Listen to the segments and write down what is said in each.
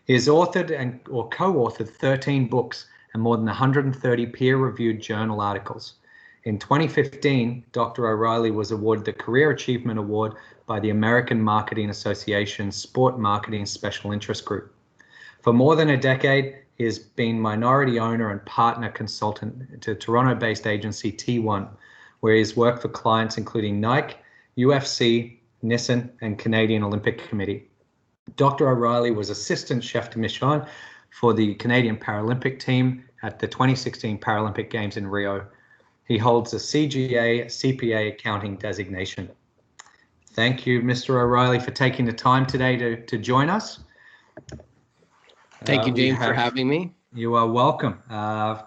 He has authored or co-authored 13 books and more than 130 peer-reviewed journal articles. In 2015, Dr. O'Reilly was awarded the Career Achievement Award by the American Marketing Association's Sport Marketing Special Interest Group. For more than a decade, he has been minority owner and partner consultant to Toronto-based agency T1, where he has worked for clients including Nike, UFC, Nissan, and Canadian Olympic Committee. Dr. O'Reilly was assistant chef de mission for the Canadian Paralympic team at the 2016 Paralympic Games in Rio. He holds a CGA CPA accounting designation. Thank you, Mr. O'Reilly, for taking the time today to join us. Thank you, James, for having me. You are welcome.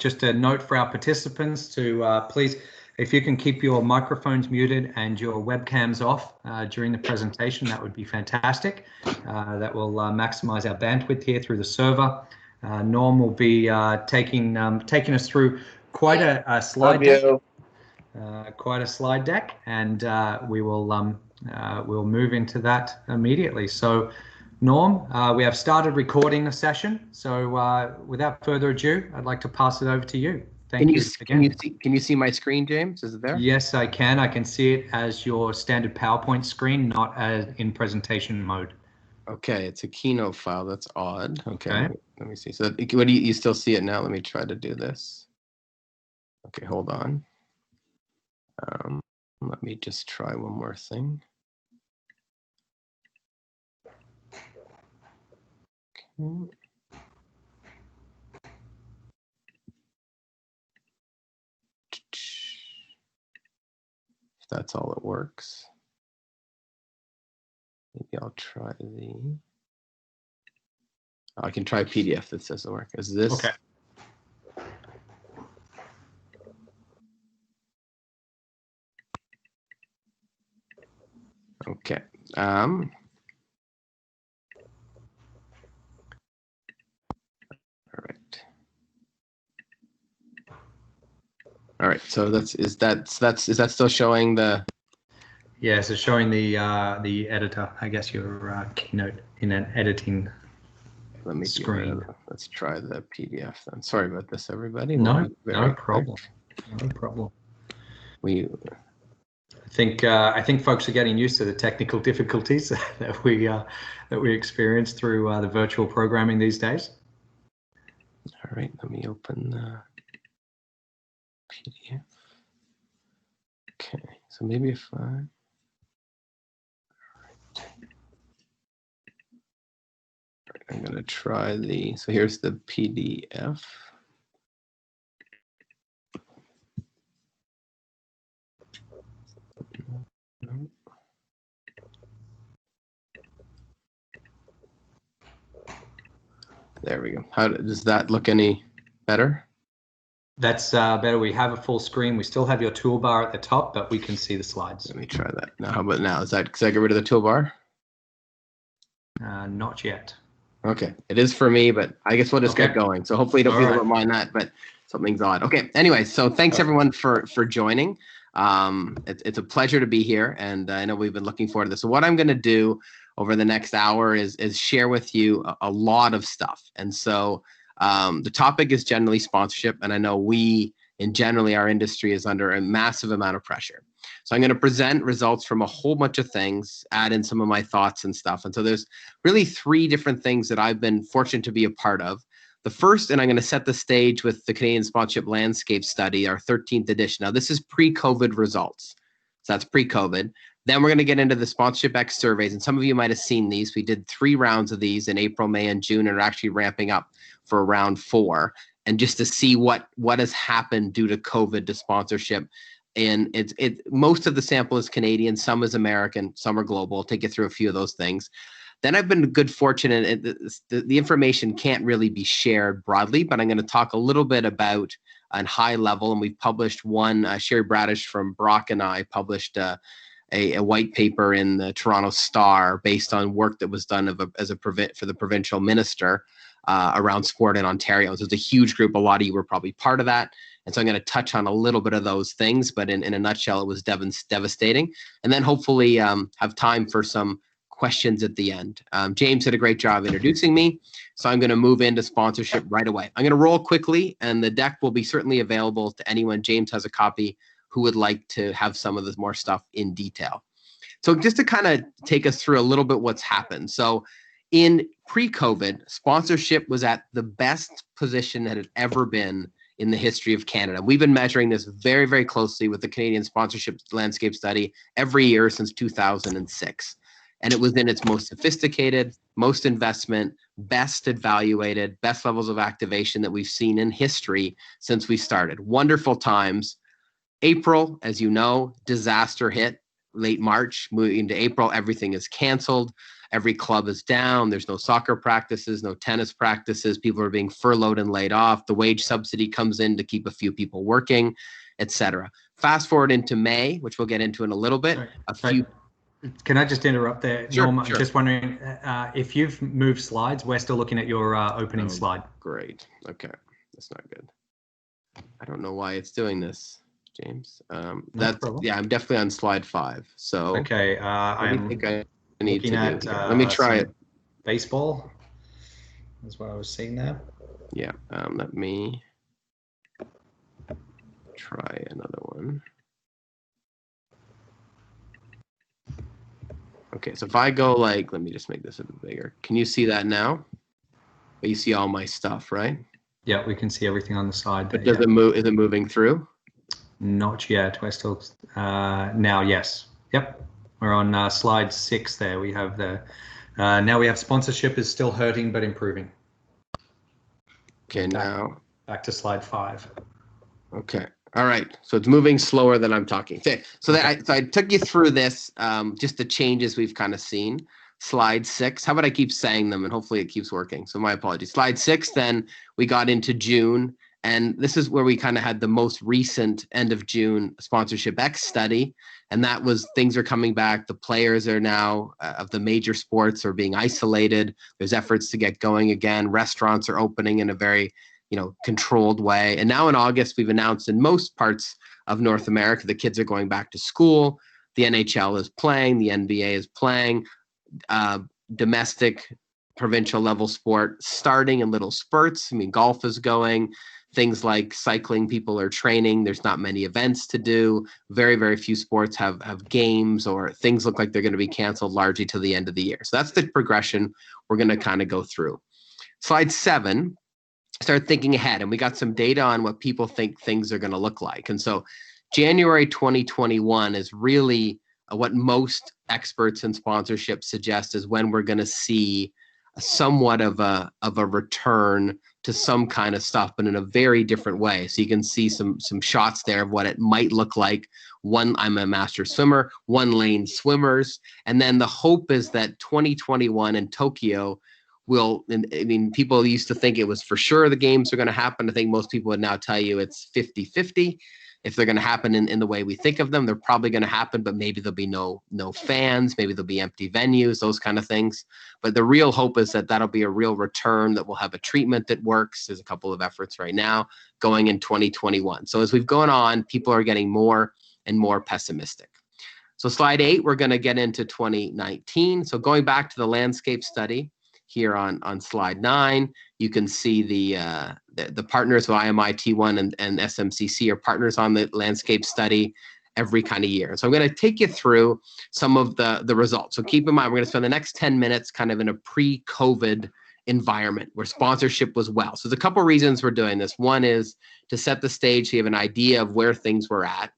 Just a note for our participants to please, if you can keep your microphones muted and your webcams off during the presentation, that would be fantastic. That will maximize our bandwidth here through the server. Norm will be taking us through quite a slide deck, and we'll move into that immediately. So, Norm, we have started recording the session. So, without further ado, I'd like to pass it over to you. Thank you again. Can you see my screen, James? Is it there? Yes, I can. I can see it as your standard PowerPoint screen, not as in presentation mode. Okay, it's a Keynote file. That's odd. Okay. Let me see. So, what do you still see it now? Let me try to do this. Okay, hold on. Let me just try one more thing. Okay. If that's all it works. Maybe I'll try the. I can try PDF. That doesn't work. Is this? Okay. Okay. All right. So is that still showing the? Yes, it's showing the editor. I guess your Keynote in an editing. Let me screen. Let's try the PDF then. Sorry about this, everybody. No problem. No problem. I think folks are getting used to the technical difficulties that we experience through the virtual programming these days. All right, let me open the PDF. Okay, so maybe if I. All right. I'm going to try so here's the PDF. There we go. How does that look any better? That's better. We have a full screen. We still have your toolbar at the top, but we can see the slides. Let me try that. Now, how about now? Does that get rid of the toolbar? Not yet. Okay, it is for me, but I guess we'll just get going. So hopefully people don't mind that, but something's odd. Okay, anyway, so thanks everyone for joining. It's a pleasure to be here, and I know we've been looking forward to this. So what I'm going to do over the next hour is share with you a lot of stuff. And so the topic is generally sponsorship, and I know generally our industry is under a massive amount of pressure. So I'm going to present results from a whole bunch of things, add in some of my thoughts and stuff. And so there's really 3 different things that I've been fortunate to be a part of. The first, and I'm going to set the stage with the Canadian Sponsorship Landscape Study, our 13th edition. Now, this is pre-COVID results. So that's pre-COVID. Then we're going to get into the Sponsorship X surveys. And some of you might have seen these. We did 3 rounds of these in April, May, and June, and are actually ramping up for round 4. And just to see what has happened due to COVID to sponsorship. And most of the sample is Canadian, some is American, some are global. I'll take you through a few of those things. Then I've been good fortune, and the information can't really be shared broadly, but I'm going to talk a little bit about on high level. And we've published one, Sherry Bradish from Brock and I published a white paper in the Toronto Star based on work that was done for the provincial minister around sport in Ontario. So it's a huge group. A lot of you were probably part of that. And so I'm going to touch on a little bit of those things, but in a nutshell, it was devastating. And then hopefully have time for some questions at the end. James did a great job introducing me, so I'm going to move into sponsorship right away. I'm going to roll quickly, and the deck will be certainly available to anyone. James has a copy who would like to have some of this more stuff in detail. So just to kind of take us through a little bit what's happened. So in pre-COVID, sponsorship was at the best position that it had ever been in the history of Canada. We've been measuring this very, very closely with the Canadian Sponsorship Landscape Study every year since 2006. And it was in its most sophisticated, most investment, best evaluated, best levels of activation that we've seen in history since we started. Wonderful times. April, as you know, disaster hit. Late March, moving into April, everything is canceled. Every club is down. There's no soccer practices, no tennis practices. People are being furloughed and laid off. The wage subsidy comes in to keep a few people working, etc. Fast forward into May, which we'll get into in a little bit. Can I just interrupt there? Sure, Norm, sure. I'm just wondering if you've moved slides. We're still looking at your opening slide. Great. Okay. That's not good. I don't know why it's doing this, James. Yeah, I'm definitely on slide 5. So okay, I think I need to do. Let me try it. Baseball is what I was seeing there. Yeah. Let me try another one. Okay, so if I go like, let me just make this a bit bigger. Can you see that now? But you see all my stuff, right? Yeah, we can see everything on the side. But does it move? Is it moving through? Not yet. We're still now. Yes. Yep. We're on slide 6. There we have the. Now we have sponsorship is still hurting but improving. Okay, now back to slide 5. Okay. All right. So it's moving slower than I'm talking. Okay. So I took you through this, just the changes we've kind of seen. Slide 6. How about I keep saying them and hopefully it keeps working. So my apologies. Slide 6, then we got into June. And this is where we kind of had the most recent end of June sponsorship X study. And that was things are coming back. The players are now of the major sports are being isolated. There's efforts to get going again. Restaurants are opening in a very controlled way. And now in August, we've announced in most parts of North America, the kids are going back to school. The NHL is playing. The NBA is playing. Domestic, provincial level sport starting in little spurts. I mean, golf is going. Things like cycling, people are training. There's not many events to do. Very, very few sports have games, or things look like they're going to be canceled largely to the end of the year. So that's the progression we're going to kind of go through. Slide 7, start thinking ahead. And we got some data on what people think things are going to look like. And so January 2021 is really what most experts in sponsorship suggest is when we're going to see somewhat of a return to some kind of stuff, but in a very different way. So you can see some shots there of what it might look like. One, I'm a master swimmer, 1 lane swimmers. And then the hope is that 2021 in Tokyo will, I mean, people used to think it was for sure the games are going to happen. I think most people would now tell you it's 50-50. If they're going to happen in the way we think of them, they're probably going to happen, but maybe there'll be no fans, maybe there'll be empty venues, those kind of things. But the real hope is that that'll be a real return, that we'll have a treatment that works. There's a couple of efforts right now going in 2021. So as we've gone on, people are getting more and more pessimistic. So slide 8, we're going to get into 2019. So going back to the landscape study here on slide 9, you can see the partners of IMI, T1, and SMCC are partners on the landscape study every kind of year. So I'm going to take you through some of the results. So keep in mind, we're going to spend the next 10 minutes kind of in a pre-COVID environment where sponsorship was well. So there's a couple of reasons we're doing this. One is to set the stage so you have an idea of where things were at,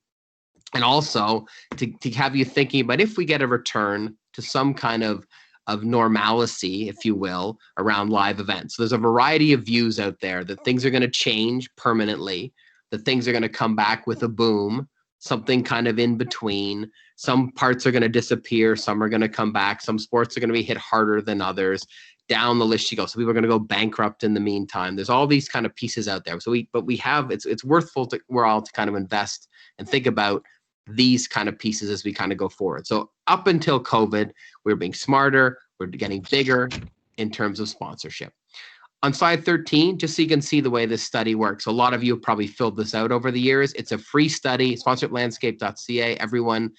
and also to have you thinking about if we get a return to some kind of normalcy, if you will, around live events. So there's a variety of views out there that things are going to change permanently, that things are going to come back with a boom, something kind of in between. Some parts are going to disappear, some are going to come back, some sports are going to be hit harder than others. Down the list you go. So people are going to go bankrupt in the meantime. There's all these kind of pieces out there. So we have, it's worthwhile we're all to kind of invest and think about these kind of pieces as we kind of go forward. So up until COVID, we're being smarter, we're getting bigger in terms of sponsorship. On slide 13, just so you can see the way this study works. So a lot of you have probably filled this out over the years. It's a free study, sponsorshiplandscape.ca. Everyone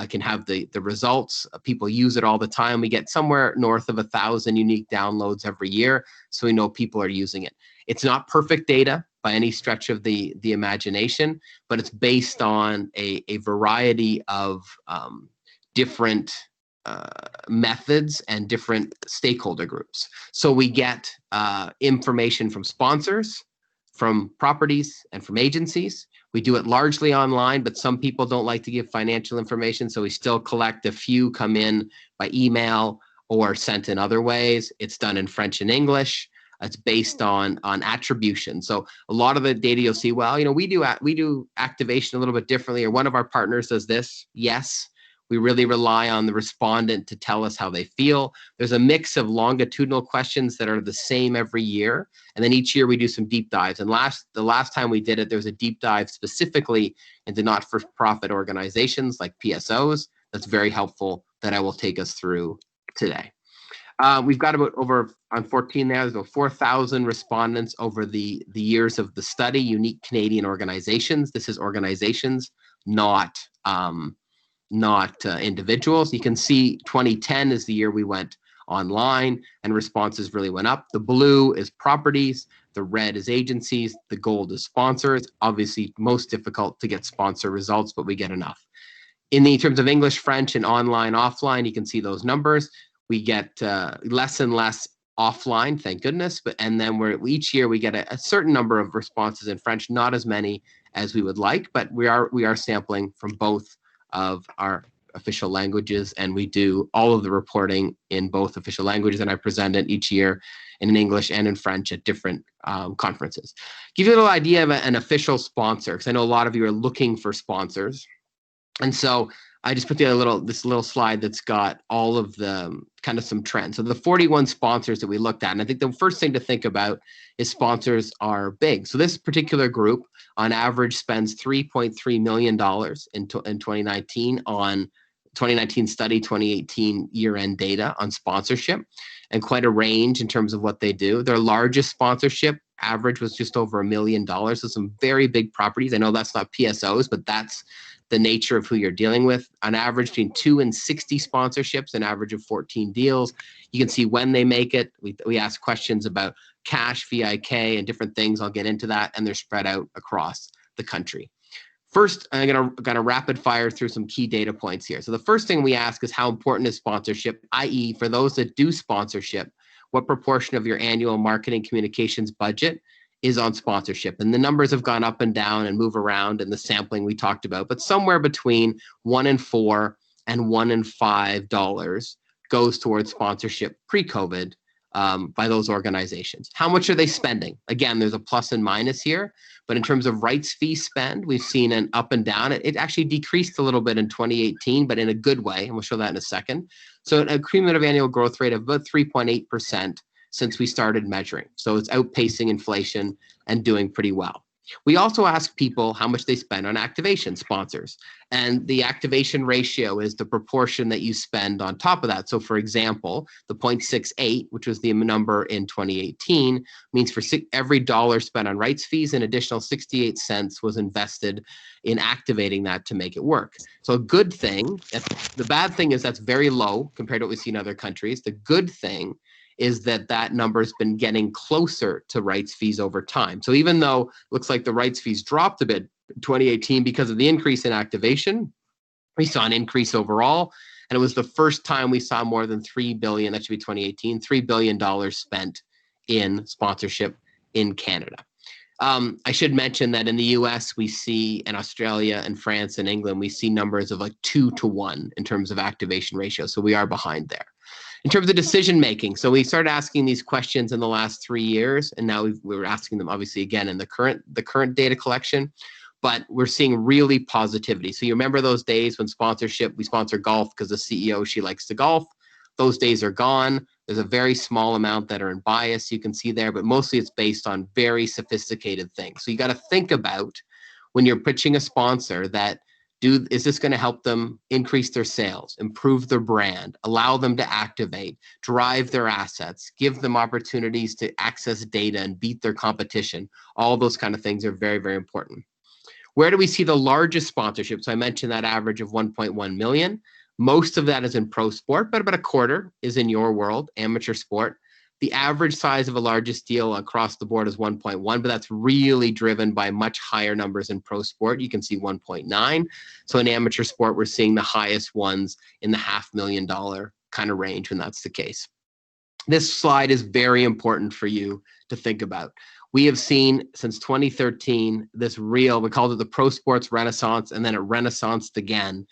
can have the results. People use it all the time. We get somewhere north of 1,000 unique downloads every year, so we know people are using it. It's not perfect data by any stretch of the imagination, but it's based on a variety of different methods and different stakeholder groups. So we get information from sponsors, from properties, and from agencies. We do it largely online, but some people don't like to give financial information, so we still collect a few come in by email or sent in other ways. It's done in French and English. It's based on attribution. So a lot of the data you'll see, well, we do activation a little bit differently, or one of our partners does this. Yes, we really rely on the respondent to tell us how they feel. There's a mix of longitudinal questions that are the same every year. And then each year we do some deep dives. And the last time we did it, there was a deep dive specifically into not-for-profit organizations like PSOs. That's very helpful, that I will take us through today. We've got about over on 14 there. There's about 4,000 respondents over the years of the study, unique Canadian organizations. This is organizations, not individuals. You can see 2010 is the year we went online and responses really went up. The blue is properties, the red is agencies, the gold is sponsors. Obviously, most difficult to get sponsor results, but we get enough. In the terms of English, French, and online, offline, you can see those numbers. We get less and less offline, thank goodness. And then each year we get a certain number of responses in French, not as many as we would like, but we are sampling from both of our official languages, and we do all of the reporting in both official languages, and I present it each year in English and in French at different conferences. Give you a little idea of an official sponsor, because I know a lot of you are looking for sponsors. And so I just put together this little slide that's got all of the kind of some trends. So the 41 sponsors that we looked at, and I think the first thing to think about is sponsors are big. So this particular group on average spends $3.3 million in 2019 on 2019 study, 2018 year-end data on sponsorship, and quite a range in terms of what they do. Their largest sponsorship average was just over $1 million. So some very big properties. I know that's not PSOs, but that's the nature of who you're dealing with. On average, between 2 and 60 sponsorships, an average of 14 deals. You can see when they make it. We ask questions about cash, VIK, and different things. I'll get into that, and they're spread out across the country. First, I'm gonna rapid fire through some key data points here. So the first thing we ask is, how important is sponsorship, i.e. for those that do sponsorship, what proportion of your annual marketing communications budget is on sponsorship? And the numbers have gone up and down and move around in the sampling we talked about, but somewhere between 1 in 4 and 1 in $5 goes towards sponsorship pre-COVID by those organizations. How much are they spending? Again, there's a plus and minus here, but in terms of rights fee spend, we've seen an up and down. It actually decreased a little bit in 2018, but in a good way, and we'll show that in a second. So a cumulative annual growth rate of about 3.8% since we started measuring. So it's outpacing inflation and doing pretty well. We also ask people how much they spend on activation sponsors. And the activation ratio is the proportion that you spend on top of that. So for example, the 0.68, which was the number in 2018, means for every dollar spent on rights fees, an additional 68 cents was invested in activating that to make it work. So a good thing, the bad thing is that's very low compared to what we see in other countries. The good thing is that number has been getting closer to rights fees over time. So even though it looks like the rights fees dropped a bit in 2018 because of the increase in activation, we saw an increase overall. And it was the first time we saw more than $3 billion, that should be 2018, $3 billion spent in sponsorship in Canada. I should mention that in the US, we see, in Australia and France and England, we see numbers of like 2 to 1 in terms of activation ratio. So we are behind there. In terms of decision making, so we started asking these questions in the last 3 years, and now we're asking them obviously again in the current data collection, but we're seeing really positivity. So you remember those days when we sponsor golf because the CEO, she likes to golf. Those days are gone. There's a very small amount that are in bias, you can see there, but mostly it's based on very sophisticated things. So you got to think about when you're pitching a sponsor that is this going to help them increase their sales, improve their brand, allow them to activate, drive their assets, give them opportunities to access data and beat their competition? All those kind of things are very, very important. Where do we see the largest sponsorship? So I mentioned that average of 1.1 million. Most of that is in pro sport, but about a quarter is in your world, amateur sport. The average size of a largest deal across the board is 1.1, but that's really driven by much higher numbers in pro sport. You can see 1.9. So in amateur sport, we're seeing the highest ones in the $500,000 kind of range when that's the case. This slide is very important for you to think about. We have seen since 2013 this real, we called it the pro sports renaissance, and then it renaissanced again.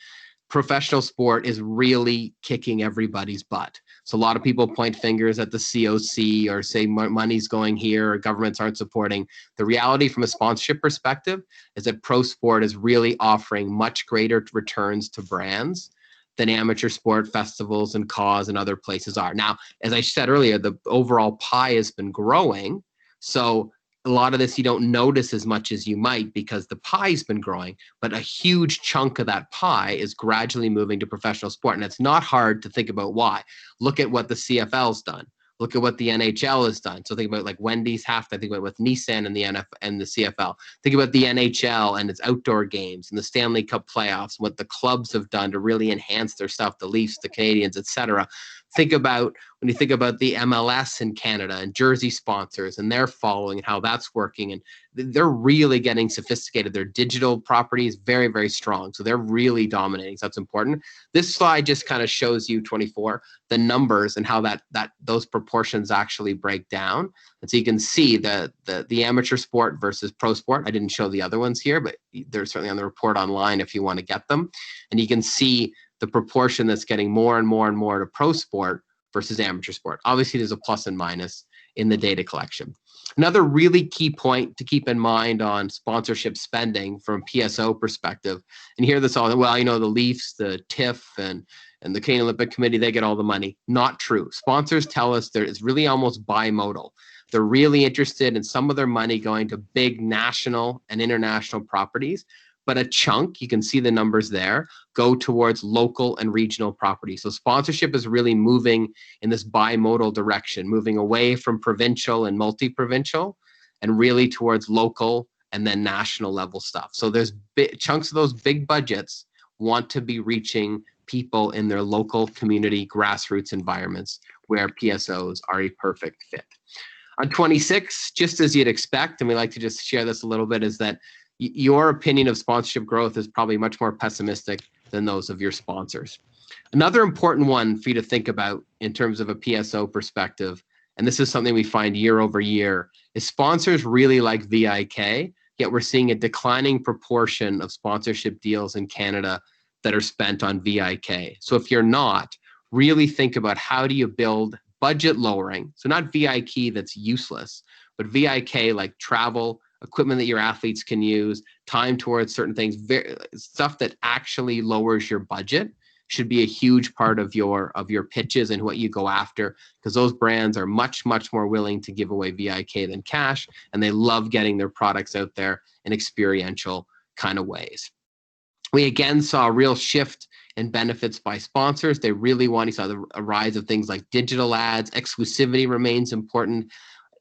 Professional sport is really kicking everybody's butt. So a lot of people point fingers at the COC or say money's going here or governments aren't supporting. The reality from a sponsorship perspective is that pro sport is really offering much greater returns to brands than amateur sport festivals and cause and other places are. Now, as I said earlier, the overall pie has been growing. So a lot of this you don't notice as much as you might because the pie's been growing, but a huge chunk of that pie is gradually moving to professional sport. And it's not hard to think about why. Look at what the CFL's done. Look at what the NHL has done. So think about like Wendy's half. I think about with Nissan and the NFL and the CFL. Think about the NHL and its outdoor games and the Stanley Cup playoffs, what the clubs have done to really enhance their stuff, the Leafs, the Canadians, etc. Think about when you think about the MLS in Canada and jersey sponsors and their following and how that's working. And they're really getting sophisticated. Their digital property is very, very strong. So they're really dominating. So that's important. This slide just kind of shows you 24, the numbers and how those proportions actually break down. And so you can see the amateur sport versus pro sport. I didn't show the other ones here, but they're certainly on the report online if you want to get them. And you can see the proportion that's getting more and more and more to pro sport versus amateur sport. Obviously, there's a plus and minus in the data collection. Another really key point to keep in mind on sponsorship spending from PSO perspective, and hear this all, well, the Leafs, the TIFF, and the Canadian Olympic Committee, they get all the money. Not true. Sponsors tell us it's really almost bimodal. They're really interested in some of their money going to big national and international properties, but a chunk, you can see the numbers there, go towards local and regional properties. So sponsorship is really moving in this bimodal direction, moving away from provincial and multi-provincial and really towards local and then national level stuff. So there's chunks of those big budgets want to be reaching people in their local community grassroots environments where PSOs are a perfect fit. On 26, just as you'd expect, and we like to just share this a little bit, is that your opinion of sponsorship growth is probably much more pessimistic than those of your sponsors. Another important one for you to think about in terms of a PSO perspective, and this is something we find year over year, is sponsors really like VIK, yet we're seeing a declining proportion of sponsorship deals in Canada that are spent on VIK. So if you're not, really think about how do you build budget lowering, so not VIK that's useless, but VIK like travel, equipment that your athletes can use, time towards certain things, stuff that actually lowers your budget should be a huge part of your pitches and what you go after, because those brands are much, much more willing to give away VIK than cash, and they love getting their products out there in experiential kind of ways. We again saw a real shift in benefits by sponsors. They really want, you saw a rise of things like digital ads, exclusivity remains important.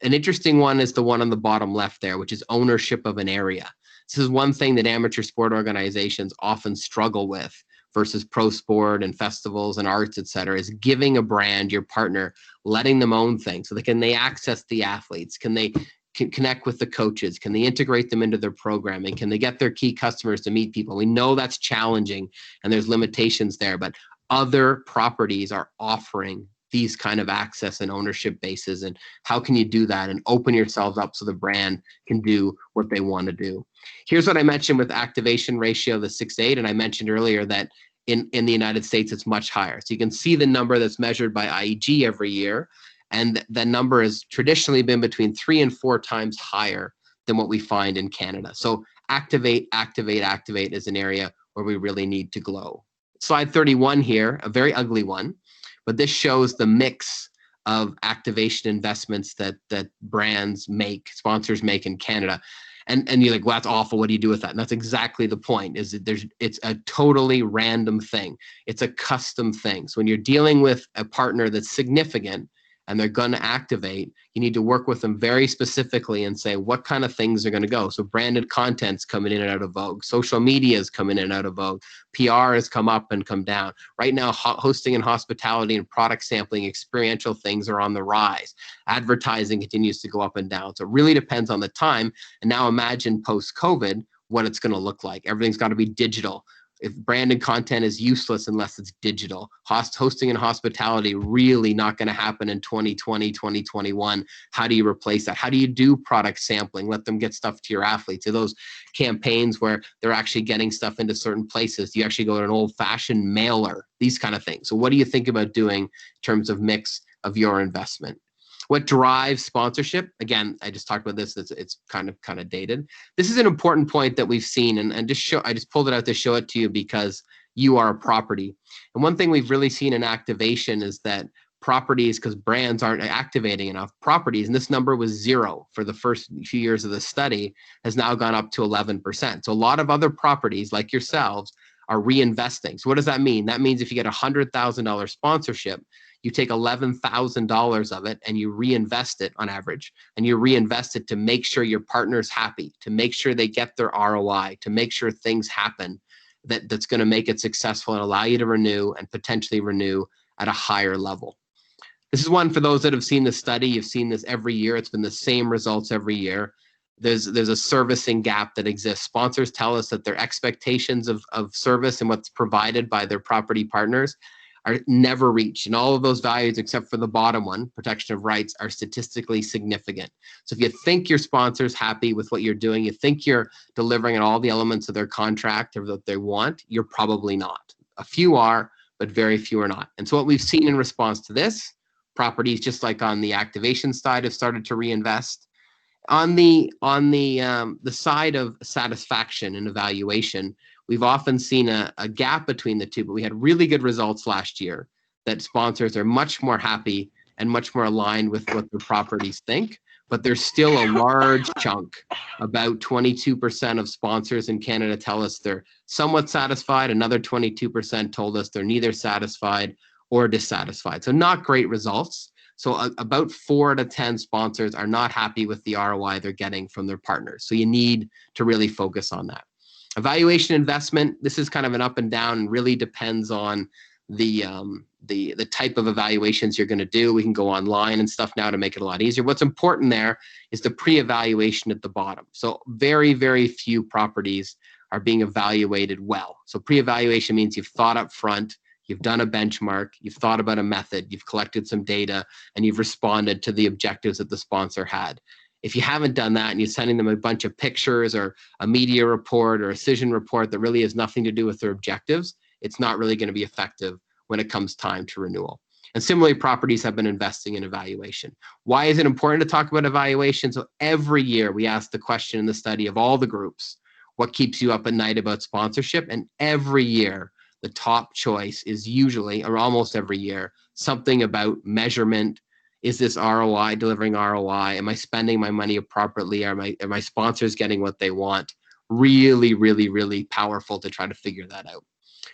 An interesting one is the one on the bottom left there, which is ownership of an area. This is one thing that amateur sport organizations often struggle with versus pro sport and festivals and arts, et cetera, is giving a brand, your partner, letting them own things. So can they access the athletes? Can they connect with the coaches? Can they integrate them into their programming? Can they get their key customers to meet people? We know that's challenging and there's limitations there, but other properties are offering these kind of access and ownership bases, and how can you do that and open yourselves up so the brand can do what they want to do. Here's what I mentioned with activation ratio, the 6-8, and I mentioned earlier that in the United States, it's much higher. So you can see the number that's measured by IEG every year, and that number has traditionally been between 3 and 4 times higher than what we find in Canada. So activate is an area where we really need to glow. Slide 31 here, a very ugly one, but this shows the mix of activation investments that brands make, sponsors make in Canada. And you're like, well, that's awful. What do you do with that? And that's exactly the point, is that it's a totally random thing. It's a custom thing. So when you're dealing with a partner that's significant and they're going to activate, you need to work with them very specifically and say what kind of things are going to go. So branded content's coming in and out of vogue. Social media is coming in and out of vogue. PR has come up and come down. Right now, hosting and hospitality and product sampling, experiential things are on the rise. Advertising continues to go up and down. So it really depends on the time. And now imagine post-COVID what it's going to look like. Everything's got to be digital. If branded content is useless unless it's digital. Hosting and hospitality really not going to happen in 2020, 2021. How do you replace that? How do you do product sampling? Let them get stuff to your athletes. Are those campaigns where they're actually getting stuff into certain places? Do you actually go to an old-fashioned mailer? These kind of things. So what do you think about doing in terms of mix of your investment? What drives sponsorship? Again, I just talked about this. It's kind of dated. This is an important point that we've seen, and I just pulled it out to show it to you because you are a property. And one thing we've really seen in activation is that properties, because brands aren't activating enough properties, and this number was 0 for the first few years of the study, has now gone up to 11%. So a lot of other properties like yourselves are reinvesting. So what does that mean? That means if you get $100,000 sponsorship, you take $11,000 of it and you reinvest it on average, and you reinvest it to make sure your partner's happy, to make sure they get their ROI, to make sure things happen that's going to make it successful and allow you to renew and potentially renew at a higher level. This is one for those that have seen the study. You've seen this every year. It's been the same results every year. There's a servicing gap that exists. Sponsors tell us that their expectations of service and what's provided by their property partners are never reached. And all of those values, except for the bottom one, protection of rights, are statistically significant. So if you think your sponsor's happy with what you're doing, you think you're delivering on all the elements of their contract or that they want, you're probably not. A few are, but very few are not. And so what we've seen in response to this, properties, just like on the activation side, have started to reinvest. On the side of satisfaction and evaluation, we've often seen a gap between the two, but we had really good results last year that sponsors are much more happy and much more aligned with what their properties think. But there's still a large chunk, about 22% of sponsors in Canada tell us they're somewhat satisfied. Another 22% told us they're neither satisfied or dissatisfied. So not great results. So about 4 out of 10 sponsors are not happy with the ROI they're getting from their partners. So you need to really focus on that. Evaluation investment, this is kind of an up and down and really depends on the type of evaluations you're going to do. We can go online and stuff now to make it a lot easier. What's important there is the pre-evaluation at the bottom. So very, very few properties are being evaluated well. So pre-evaluation means you've thought up front, you've done a benchmark, you've thought about a method, you've collected some data, and you've responded to the objectives that the sponsor had. If you haven't done that and you're sending them a bunch of pictures or a media report or a decision report that really has nothing to do with their objectives, it's not really going to be effective when it comes time to renewal. And similarly, properties have been investing in evaluation. Why is it important to talk about evaluation? So every year we ask the question in the study of all the groups, what keeps you up at night about sponsorship? And every year, the top choice is usually, or almost every year, something about measurement. Is this ROI, delivering ROI? Am I spending my money appropriately? Are my sponsors getting what they want? Really, really, really powerful to try to figure that out.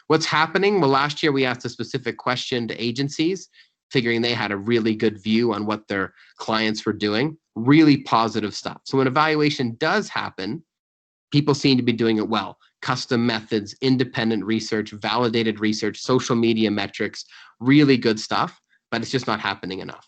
What's happening? Well, last year we asked a specific question to agencies, figuring they had a really good view on what their clients were doing. Really positive stuff. So when evaluation does happen, people seem to be doing it well. Custom methods, independent research, validated research, social media metrics, really good stuff, but it's just not happening enough.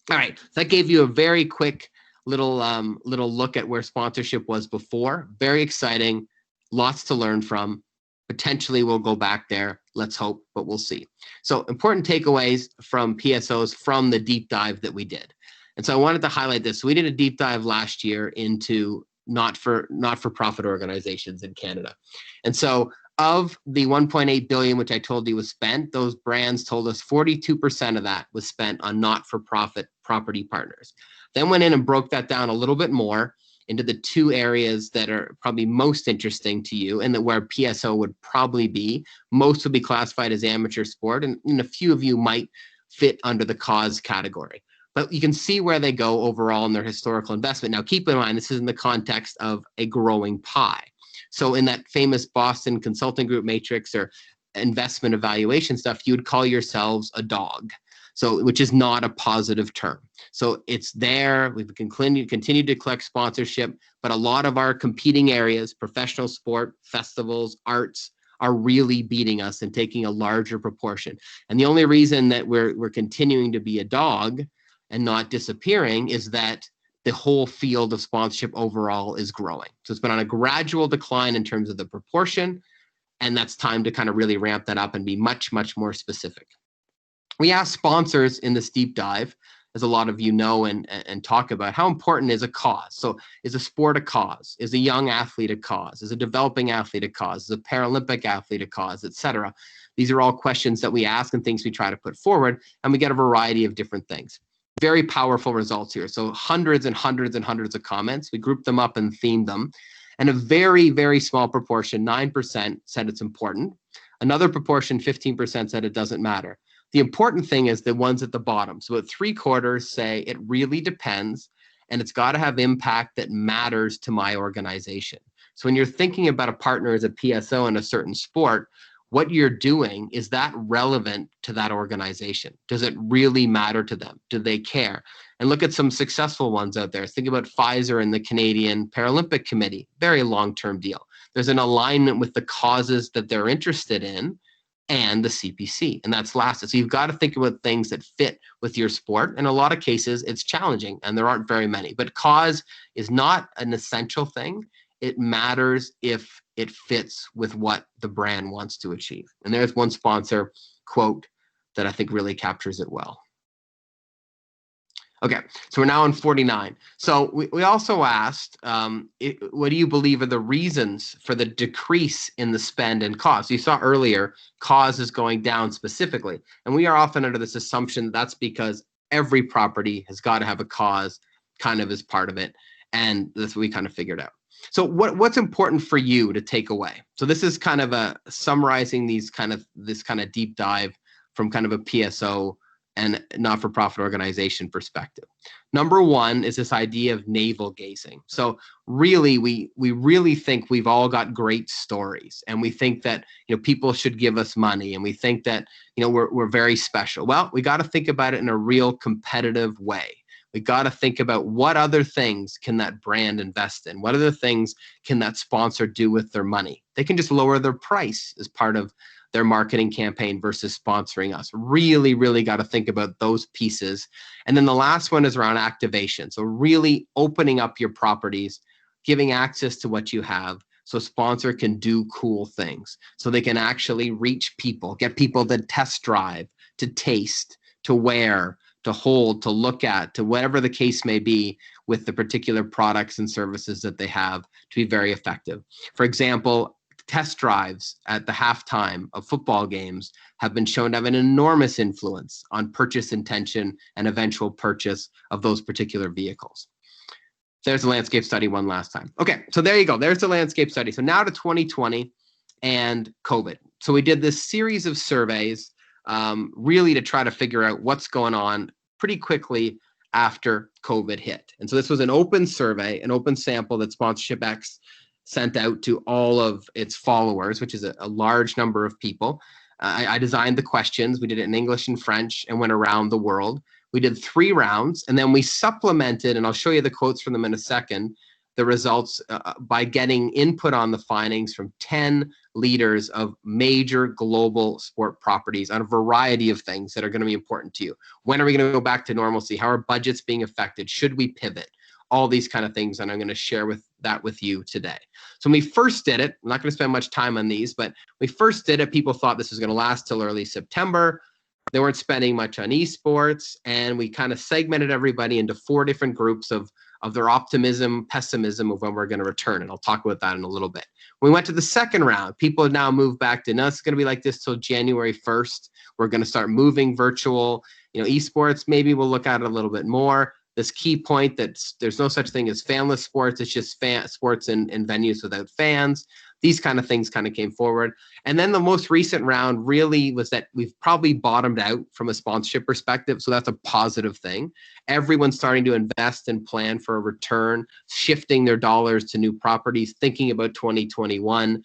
All right, so that gave you a very quick little look at where sponsorship was before. Very exciting, lots to learn from. Potentially we'll go back there. Let's hope, but we'll see. So important takeaways from PSOs from the deep dive that we did. And so I wanted to highlight this. So we did a deep dive last year into not-for-profit organizations in Canada. And so of the 1.8 billion, which I told you was spent, those brands told us 42% of that was spent on not-for-profit property partners. Then went in and broke that down a little bit more into the two areas that are probably most interesting to you and that where PSO would probably be. Most would be classified as amateur sport, and a few of you might fit under the cause category. But you can see where they go overall in their historical investment. Now, keep in mind, this is in the context of a growing pie. So in that famous Boston Consulting Group matrix or investment evaluation stuff, you would call yourselves a dog. So, which is not a positive term. So it's there. We've continued to collect sponsorship, but a lot of our competing areas, professional sport, festivals, arts, are really beating us and taking a larger proportion. And the only reason that we're continuing to be a dog and not disappearing is that the whole field of sponsorship overall is growing. So it's been on a gradual decline in terms of the proportion, and that's time to kind of really ramp that up and be much, much more specific. We asked sponsors in this deep dive, as a lot of you know and talk about, how important is a cause? So is a sport a cause? Is a young athlete a cause? Is a developing athlete a cause? Is a Paralympic athlete a cause, et cetera? These are all questions that we ask and things we try to put forward, and we get a variety of different things. Very powerful results here. So hundreds and hundreds and hundreds of comments. We grouped them up and themed them. And a very, very small proportion, 9%, said it's important. Another proportion, 15%, said it doesn't matter. The important thing is the ones at the bottom. So about 3/4 say it really depends, and it's got to have impact that matters to my organization. So when you're thinking about a partner as a PSO in a certain sport, what you're doing, is that relevant to that organization? Does it really matter to them? Do they care? And look at some successful ones out there. Think about Pfizer and the Canadian Paralympic Committee, very long-term deal. There's an alignment with the causes that they're interested in and the CPC, and that's lasted. So you've got to think about things that fit with your sport. In a lot of cases, it's challenging, and there aren't very many. But cause is not an essential thing. It matters if it fits with what the brand wants to achieve. And there's one sponsor quote that I think really captures it well. Okay, so we're now on 49. So we also asked, what do you believe are the reasons for the decrease in the spend and cost? You saw earlier, cause is going down specifically. And we are often under this assumption that's because every property has got to have a cause kind of as part of it. And that's what we kind of figured out. So what's important for you to take away? So this is kind of a summarizing this kind of deep dive from kind of a PSO and not-for-profit organization perspective. Number one is this idea of navel gazing. So really, we really think we've all got great stories, and we think that people should give us money, and we think that we're very special. Well, we got to think about it in a real competitive way. We got to think about what other things can that brand invest in? What other things can that sponsor do with their money? They can just lower their price as part of their marketing campaign versus sponsoring us. Really, really got to think about those pieces. And then the last one is around activation. So really opening up your properties, giving access to what you have so sponsor can do cool things. So they can actually reach people, get people to test drive, to taste, to wear, to hold, to look at, to whatever the case may be with the particular products and services that they have to be very effective. For example, test drives at the halftime of football games have been shown to have an enormous influence on purchase intention and eventual purchase of those particular vehicles. There's the landscape study one last time. Okay, so there you go. There's the landscape study. So now to 2020 and COVID. So we did this series of surveys really to try to figure out what's going on pretty quickly after COVID hit. And so this was an open survey, an open sample that Sponsorship X sent out to all of its followers, which is a large number of people. I designed the questions. We did it in English and French and went around the world. We did 3 rounds, and then we supplemented, and I'll show you the quotes from them in a second, the results by getting input on the findings from 10 leaders of major global sport properties on a variety of things that are going to be important to you. When are we going to go back to normalcy? How are budgets being affected? Should we pivot? All these kind of things, and I'm going to share that with you today. So when we first did it, I'm not going to spend much time on these, but when we first did it, people thought this was going to last till early September. They weren't spending much on esports, and we kind of segmented everybody into 4 different groups of their optimism, pessimism of when we're going to return, and I'll talk about that in a little bit. When we went to the second round, people have now moved back to, no, it's going to be like this till January 1st. We're going to start moving virtual. Esports, maybe we'll look at it a little bit more. This key point that there's no such thing as fanless sports. It's just sports in venues without fans. These kind of things kind of came forward. And then the most recent round really was that we've probably bottomed out from a sponsorship perspective. So that's a positive thing. Everyone's starting to invest and plan for a return, shifting their dollars to new properties, thinking about 2021,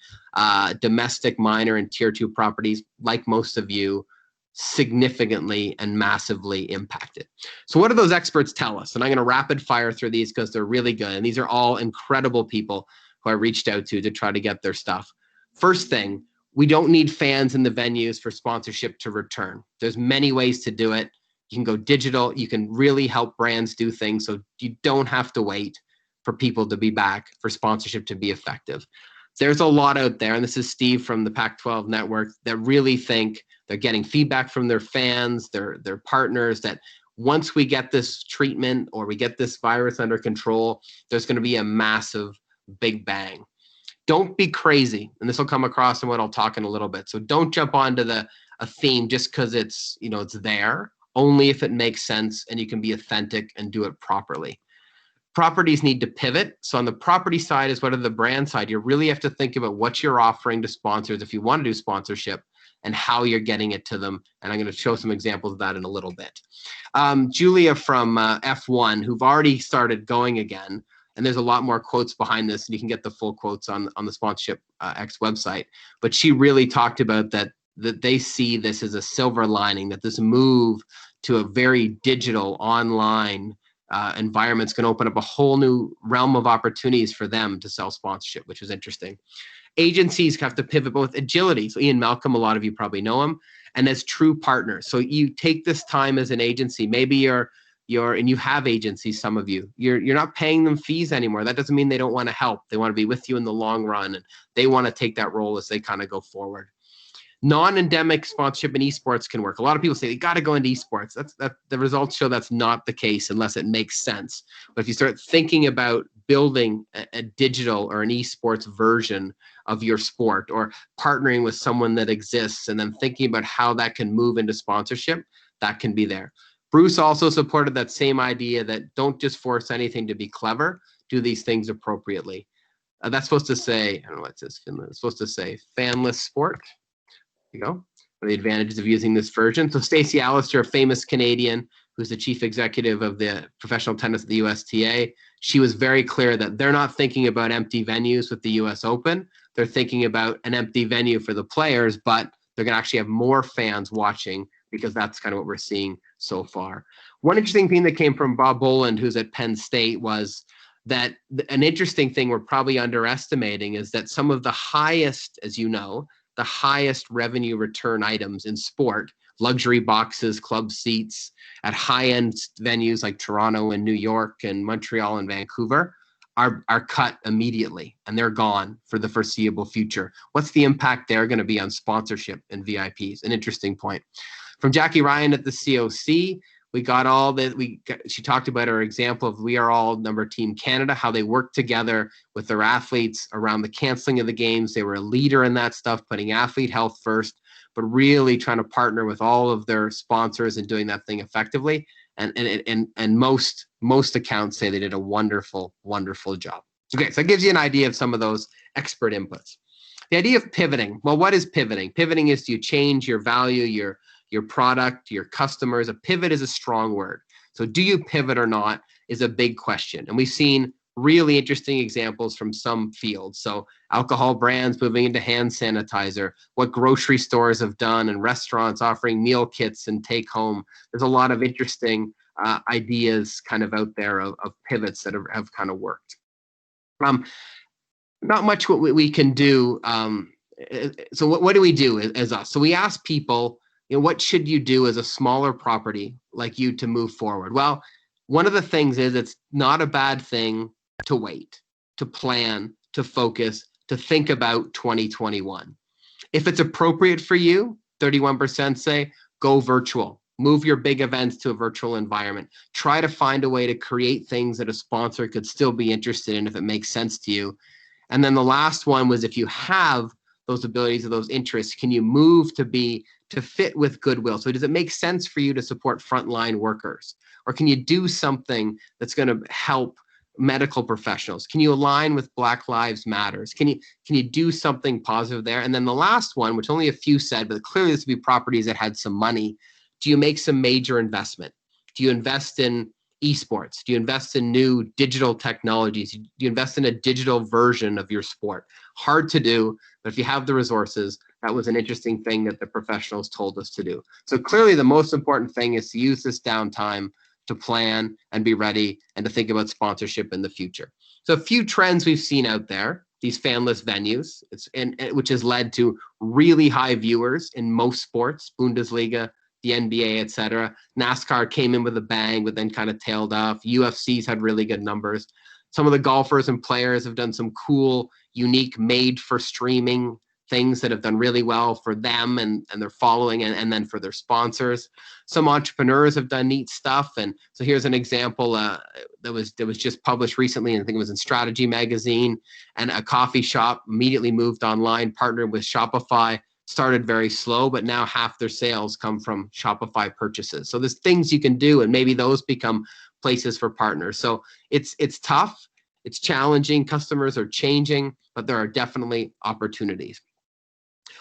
domestic minor and tier 2 properties, like most of you, significantly and massively impacted. So what do those experts tell us? And I'm going to rapid fire through these because they're really good. And these are all incredible people who I reached out to try to get their stuff. First thing, we don't need fans in the venues for sponsorship to return. There's many ways to do it. You can go digital. You can really help brands do things. So you don't have to wait for people to be back for sponsorship to be effective. There's a lot out there, and this is Steve from the Pac-12 network, that really think they're getting feedback from their fans, their partners, that once we get this treatment or we get this virus under control, there's going to be a massive big bang. Don't be crazy, and this will come across in what I'll talk in a little bit. So don't jump onto a theme just because it's there, only if it makes sense and you can be authentic and do it properly. Properties need to pivot. So on the property side as well as the brand side, you really have to think about what you're offering to sponsors if you want to do sponsorship and how you're getting it to them. And I'm going to show some examples of that in a little bit. Julia from F1, who've already started going again, and there's a lot more quotes behind this, and you can get the full quotes on the Sponsorship X website. But she really talked about that they see this as a silver lining, that this move to a very digital online environment's going to open up a whole new realm of opportunities for them to sell sponsorship, which is interesting. Agencies have to pivot with agility. So Ian Malcolm, a lot of you probably know him, and as true partners. So you take this time as an agency. Maybe you're and you have agencies, some of you. You're not paying them fees anymore. That doesn't mean they don't want to help. They want to be with you in the long run, and they want to take that role as they kind of go forward. Non-endemic sponsorship in esports can work. A lot of people say they got to go into esports. The results show that's not the case unless it makes sense. But if you start thinking about building a digital or an esports version of your sport, or partnering with someone that exists and then thinking about how that can move into sponsorship, that can be there. Bruce also supported that same idea that don't just force anything to be clever, do these things appropriately. That's supposed to say, I don't know what it says, Finland. It's supposed to say fanless sport. You go. What are the advantages of using this version? So Stacey Allister, a famous Canadian who's the chief executive of the professional tennis at the USTA, she was very clear that they're not thinking about empty venues with the US Open. They're thinking about an empty venue for the players, but they're going to actually have more fans watching, because that's kind of what we're seeing so far. One interesting thing that came from Bob Boland, who's at Penn State, was that an interesting thing we're probably underestimating is that some of the highest, as you know, the highest revenue return items in sport, luxury boxes, club seats at high-end venues like Toronto and New York and Montreal and Vancouver, are cut immediately, and they're gone for the foreseeable future. What's the impact they're going to be on sponsorship and VIPs? An interesting point. From Jackie Ryan at the COC, we got all that. She talked about her example of We Are All Number Team Canada, how they worked together with their athletes around the canceling of the games. They were a leader in that stuff, putting athlete health first, but really trying to partner with all of their sponsors and doing that thing effectively. And most accounts say they did a wonderful, wonderful job. Okay, so it gives you an idea of some of those expert inputs. The idea of pivoting. Well, what is pivoting? Pivoting is you change your value, your product, your customers. A pivot is a strong word. So do you pivot or not is a big question. And we've seen really interesting examples from some fields. So alcohol brands moving into hand sanitizer, what grocery stores have done, and restaurants offering meal kits and take home. There's a lot of interesting ideas kind of out there of pivots that have kind of worked. Not much what we can do. So what do we do as us? So we ask people, what should you do as a smaller property like you to move forward? Well, one of the things is it's not a bad thing to wait, to plan, to focus, to think about 2021. If it's appropriate for you, 31% say go virtual. Move your big events to a virtual environment. Try to find a way to create things that a sponsor could still be interested in if it makes sense to you. And then the last one was, if you have those abilities or those interests, can you move to fit with goodwill? So does it make sense for you to support frontline workers? Or can you do something that's going to help medical professionals? Can you align with Black Lives Matters? Can you do something positive there? And then the last one, which only a few said, but clearly this would be properties that had some money. Do you make some major investment? Do you invest in esports? Do you invest in new digital technologies? Do you invest in a digital version of your sport? Hard to do, but if you have the resources, that was an interesting thing that the professionals told us to do. So clearly the most important thing is to use this downtime to plan and be ready and to think about sponsorship in the future. So a few trends we've seen out there, these fanless venues, which has led to really high viewers in most sports, Bundesliga, the NBA, etc. NASCAR came in with a bang, but then kind of tailed off. UFC's had really good numbers. Some of the golfers and players have done some cool, unique, made for streaming things that have done really well for them and their following and then for their sponsors. Some entrepreneurs have done neat stuff. And so here's an example that was just published recently, and I think it was in Strategy Magazine, and a coffee shop immediately moved online, partnered with Shopify, started very slow, but now half their sales come from Shopify purchases. So there's things you can do, and maybe those become places for partners. So it's tough, it's challenging, customers are changing, but there are definitely opportunities.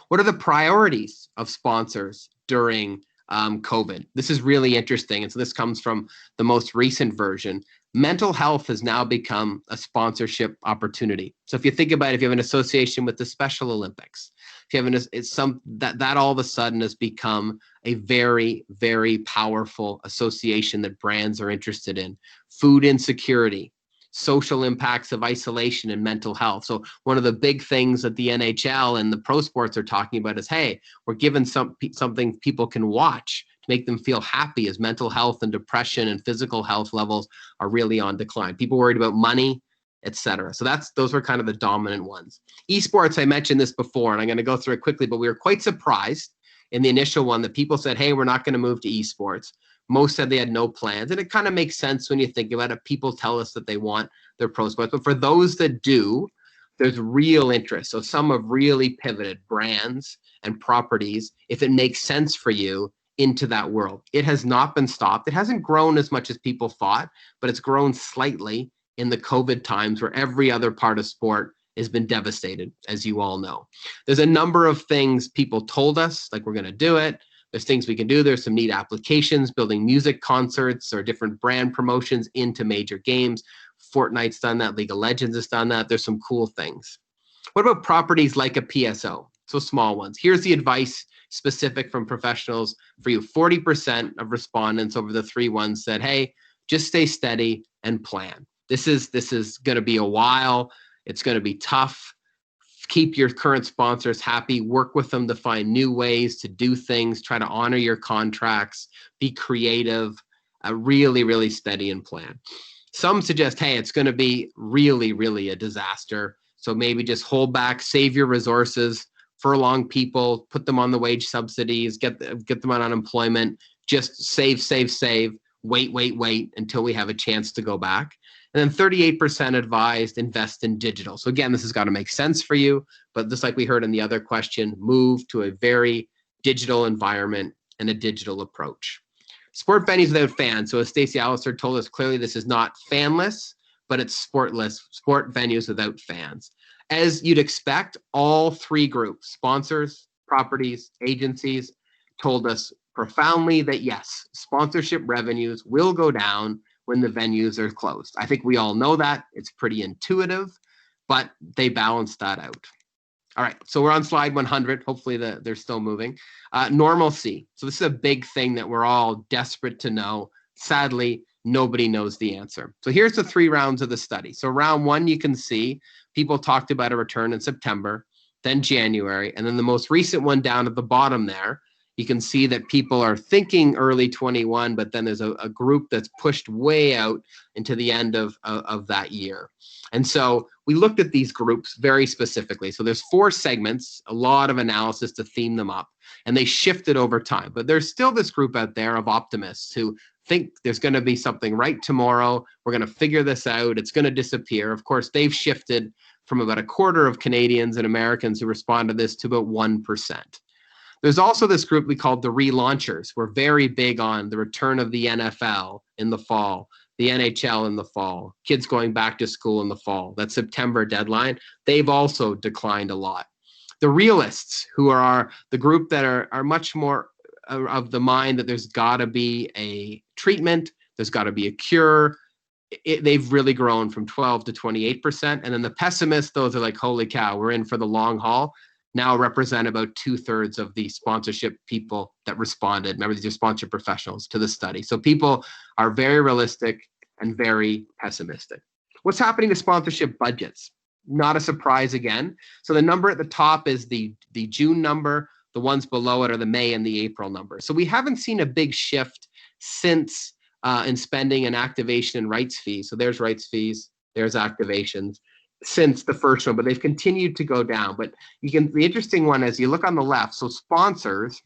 What are the priorities of sponsors during COVID? This is really interesting. And so this comes from the most recent version. Mental health has now become a sponsorship opportunity. So if you think about it, if you have an association with the Special Olympics, if you have that all of a sudden has become a very, very powerful association that brands are interested in. Food insecurity, social impacts of isolation and mental health. So one of the big things that the NHL and the pro sports are talking about is, hey, we're giving something people can watch to make them feel happy, as mental health and depression and physical health levels are really on decline. People worried about money, etc. So those were kind of the dominant ones. Esports, I mentioned this before, and I'm going to go through it quickly, but we were quite surprised in the initial one that people said, hey, we're not going to move to esports. Most said they had no plans. And it kind of makes sense when you think about it. People tell us that they want their pro sports. But for those that do, there's real interest. So some have really pivoted brands and properties, if it makes sense for you, into that world. It has not been stopped. It hasn't grown as much as people thought, but it's grown slightly in the COVID times where every other part of sport has been devastated, as you all know. There's a number of things people told us, like we're going to do it. There's things we can do. There's some neat applications, building music concerts or different brand promotions into major games. Fortnite's done that. League of Legends has done that. There's some cool things. What about properties like a PSO? So small ones. Here's the advice specific from professionals for you. 40% of respondents over the 3 ones said, hey, just stay steady and plan. This is going to be a while. It's going to be tough. Keep your current sponsors happy, work with them to find new ways to do things, try to honor your contracts, be creative, really, really steady and plan. Some suggest, hey, it's going to be really, really a disaster. So maybe just hold back, save your resources, furlong people, put them on the wage subsidies, get them on unemployment, just save, wait until we have a chance to go back. And then 38% advised invest in digital. So again, this has got to make sense for you, but just like we heard in the other question, move to a very digital environment and a digital approach. Sport venues without fans. So as Stacey Allister told us clearly, this is not fanless, but it's sportless, sport venues without fans. As you'd expect, all 3 groups, sponsors, properties, agencies, told us profoundly that yes, sponsorship revenues will go down when the venues are closed. I think we all know that. It's pretty intuitive, but they balanced that out. All right, so we're on slide 100. Hopefully they're still moving. Normalcy. So this is a big thing that we're all desperate to know. Sadly, nobody knows the answer. So here's the 3 rounds of the study. So round 1, you can see people talked about a return in September, then January, and then the most recent one down at the bottom there, you can see that people are thinking early 21, but then there's a group that's pushed way out into the end of that year. And so we looked at these groups very specifically. So there's 4 segments, a lot of analysis to theme them up, and they shifted over time. But there's still this group out there of optimists who think there's going to be something right tomorrow. We're going to figure this out. It's going to disappear. Of course, they've shifted from about a quarter of Canadians and Americans who respond to this to about 1%. There's also this group we called the relaunchers. We're very big on the return of the NFL in the fall, the NHL in the fall, kids going back to school in the fall, that September deadline. They've also declined a lot. The realists, who are the group that are much more of the mind that there's got to be a treatment, there's got to be a cure. They've really grown from 12 to 28%. And then the pessimists, those are like, holy cow, we're in for the long haul, now represent about 2/3 of the sponsorship people that responded. Remember, these are sponsorship professionals to the study. So people are very realistic and very pessimistic. What's happening to sponsorship budgets? Not a surprise again. So the number at the top is the June number. The ones below it are the May and the April number. So we haven't seen a big shift since in spending and activation and rights fees. So there's rights fees, there's activations since the first one, but they've continued to go down. But the interesting one is you look on the left, so sponsors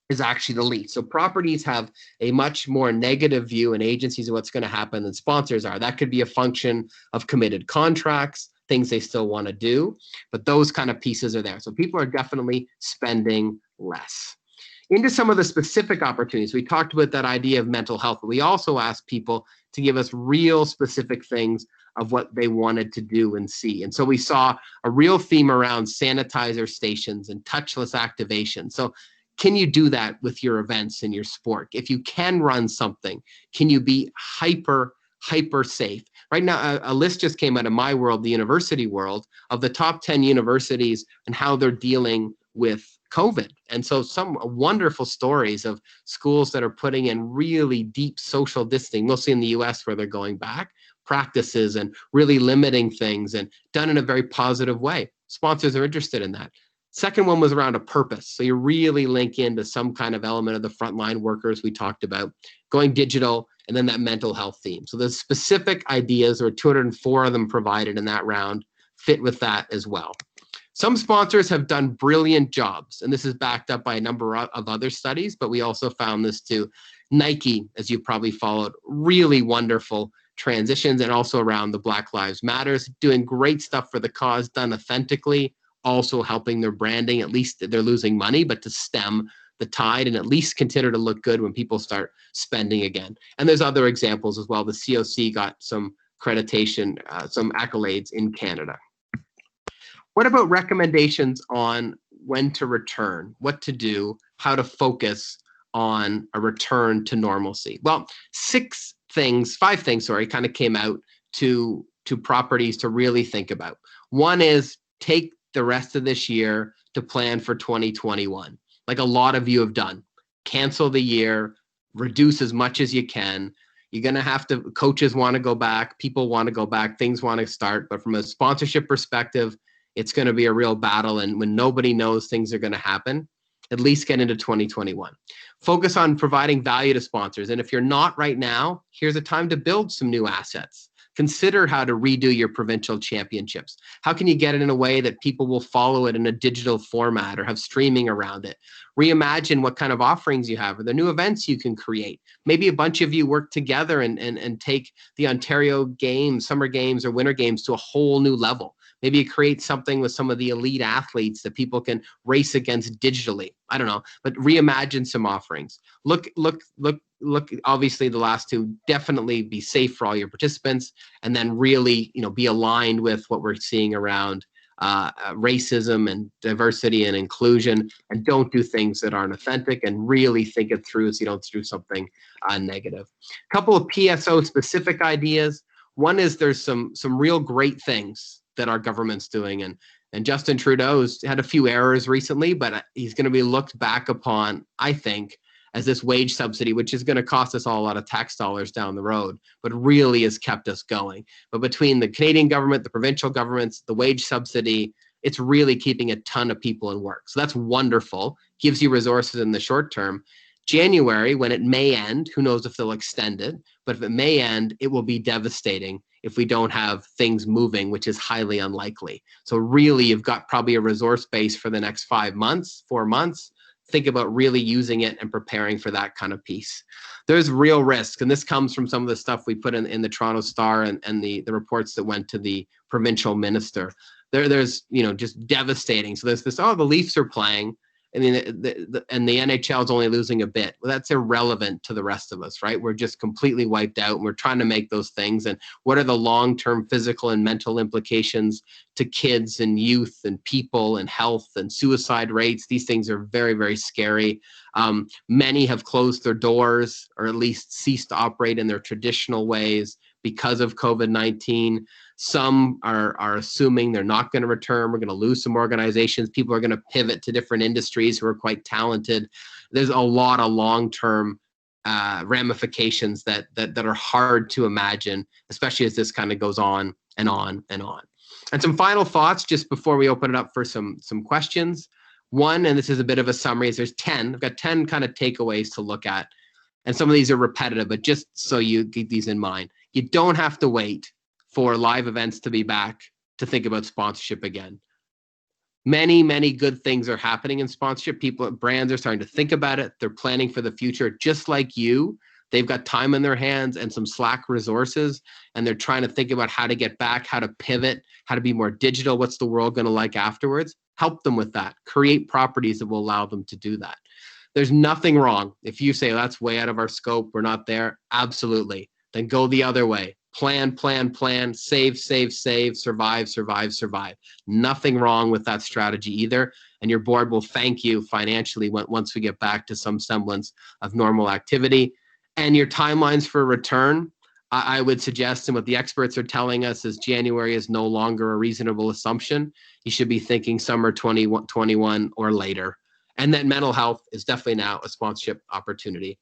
is actually the least. So properties have a much more negative view and agencies of what's going to happen than sponsors are. That could be a function of committed contracts, things they still want to do, but those kind of pieces are there. So people are definitely spending less. Into some of the specific opportunities, we talked about that idea of mental health, but we also asked people to give us real specific things of what they wanted to do and see. And so we saw a real theme around sanitizer stations and touchless activation. So can you do that with your events and your sport? If you can run something, can you be hyper safe? Right now, a list just came out of my world, the university world, of the top 10 universities and how they're dealing with COVID. And so some wonderful stories of schools that are putting in really deep social distancing, mostly in the US where they're going back, practices and really limiting things and done in a very positive way. Sponsors are interested in that. Second one was around a purpose. So you really link into some kind of element of the frontline workers we talked about, going digital, and then that mental health theme. So the specific ideas, there were 204 of them provided in that round, fit with that as well. Some sponsors have done brilliant jobs, and this is backed up by a number of other studies, but we also found this too. Nike, as you probably followed, really wonderful transitions, and also around the Black Lives Matters, doing great stuff for the cause, done authentically, also helping their branding. At least they're losing money, but to stem the tide and at least continue to look good when people start spending again. And there's other examples as well. The COC got some accreditation, some accolades in Canada. What about recommendations on when to return, what to do, how to focus on a return to normalcy? Well, five things, kind of came out to properties to really think about. One is take the rest of this year to plan for 2021, like a lot of you have done. Cancel the year, reduce as much as you can. You're going to have to, coaches want to go back, people want to go back, things want to start. But from a sponsorship perspective, it's going to be a real battle. And when nobody knows things are going to happen, at least get into 2021. Focus on providing value to sponsors. And if you're not right now, here's a time to build some new assets. Consider how to redo your provincial championships. How can you get it in a way that people will follow it in a digital format or have streaming around it? Reimagine what kind of offerings you have. Are there new events you can create? Maybe a bunch of you work together and take the Ontario Games, Summer Games or Winter Games to a whole new level. Maybe you create something with some of the elite athletes that people can race against digitally. I don't know, but reimagine some offerings. Look, obviously the last two, definitely be safe for all your participants, and then really, be aligned with what we're seeing around racism and diversity and inclusion, and don't do things that aren't authentic, and really think it through so you don't do something negative. A couple of PSO specific ideas. One is there's some real great things that our government's doing, and Justin Trudeau's had a few errors recently, but he's going to be looked back upon, I think, as this wage subsidy, which is going to cost us all a lot of tax dollars down the road, but really has kept us going. But between the Canadian government, the provincial governments, the wage subsidy, it's really keeping a ton of people in work. So that's wonderful, gives you resources in the short term. January, when it may end, who knows if they'll extend it, but if it may end, it will be devastating if we don't have things moving, which is highly unlikely. So really, you've got probably a resource base for the next 4 months. Think about really using it and preparing for that kind of piece. There's real risk, and this comes from some of the stuff we put in the Toronto Star and the reports that went to the provincial minister. There's just devastating. So there's this, the Leafs are playing, and the NHL is only losing a bit. Well, that's irrelevant to the rest of us, right? We're just completely wiped out, and we're trying to make those things. And what are the long-term physical and mental implications to kids and youth and people and health and suicide rates. These things are very, very scary. Many have closed their doors or at least ceased to operate in their traditional ways because of COVID-19. Some are assuming they're not going to return. We're going to lose some organizations. People are going to pivot to different industries who are quite talented. There's a lot of long-term ramifications that are hard to imagine, especially as this kind of goes on and on and on. And some final thoughts just before we open it up for some questions. One, and this is a bit of a summary, is there's 10. I've got 10 kind of takeaways to look at. And some of these are repetitive, but just so you keep these in mind. You don't have to wait for live events to be back to think about sponsorship again. Many, many good things are happening in sponsorship. Brands are starting to think about it. They're planning for the future, just like you. They've got time in their hands and some slack resources, and they're trying to think about how to get back, how to pivot, how to be more digital. What's the world going to like afterwards? Help them with that. Create properties that will allow them to do that. There's nothing wrong. If you say, that's way out of our scope, we're not there, absolutely. Then go the other way. Plan, save, survive. Nothing wrong with that strategy either. And your board will thank you financially once we get back to some semblance of normal activity. And your timelines for return, I would suggest, and what the experts are telling us is January is no longer a reasonable assumption. You should be thinking summer 2021 or later. And that mental health is definitely now a sponsorship opportunity.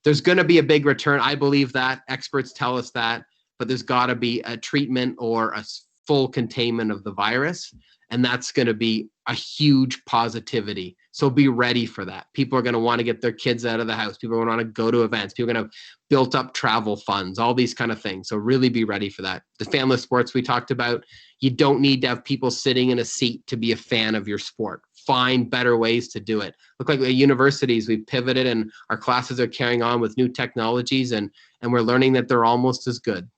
There's going to be a big return. I believe that. Experts tell us that. But there's got to be a treatment or a full containment of the virus. And that's going to be a huge positivity. So be ready for that. People are going to want to get their kids out of the house. People are going to want to go to events. People are going to have built up travel funds, all these kind of things. So really be ready for that. The family sports we talked about, you don't need to have people sitting in a seat to be a fan of your sport. Find better ways to do it. Look like at universities, we've pivoted and our classes are carrying on with new technologies and we're learning that they're almost as good.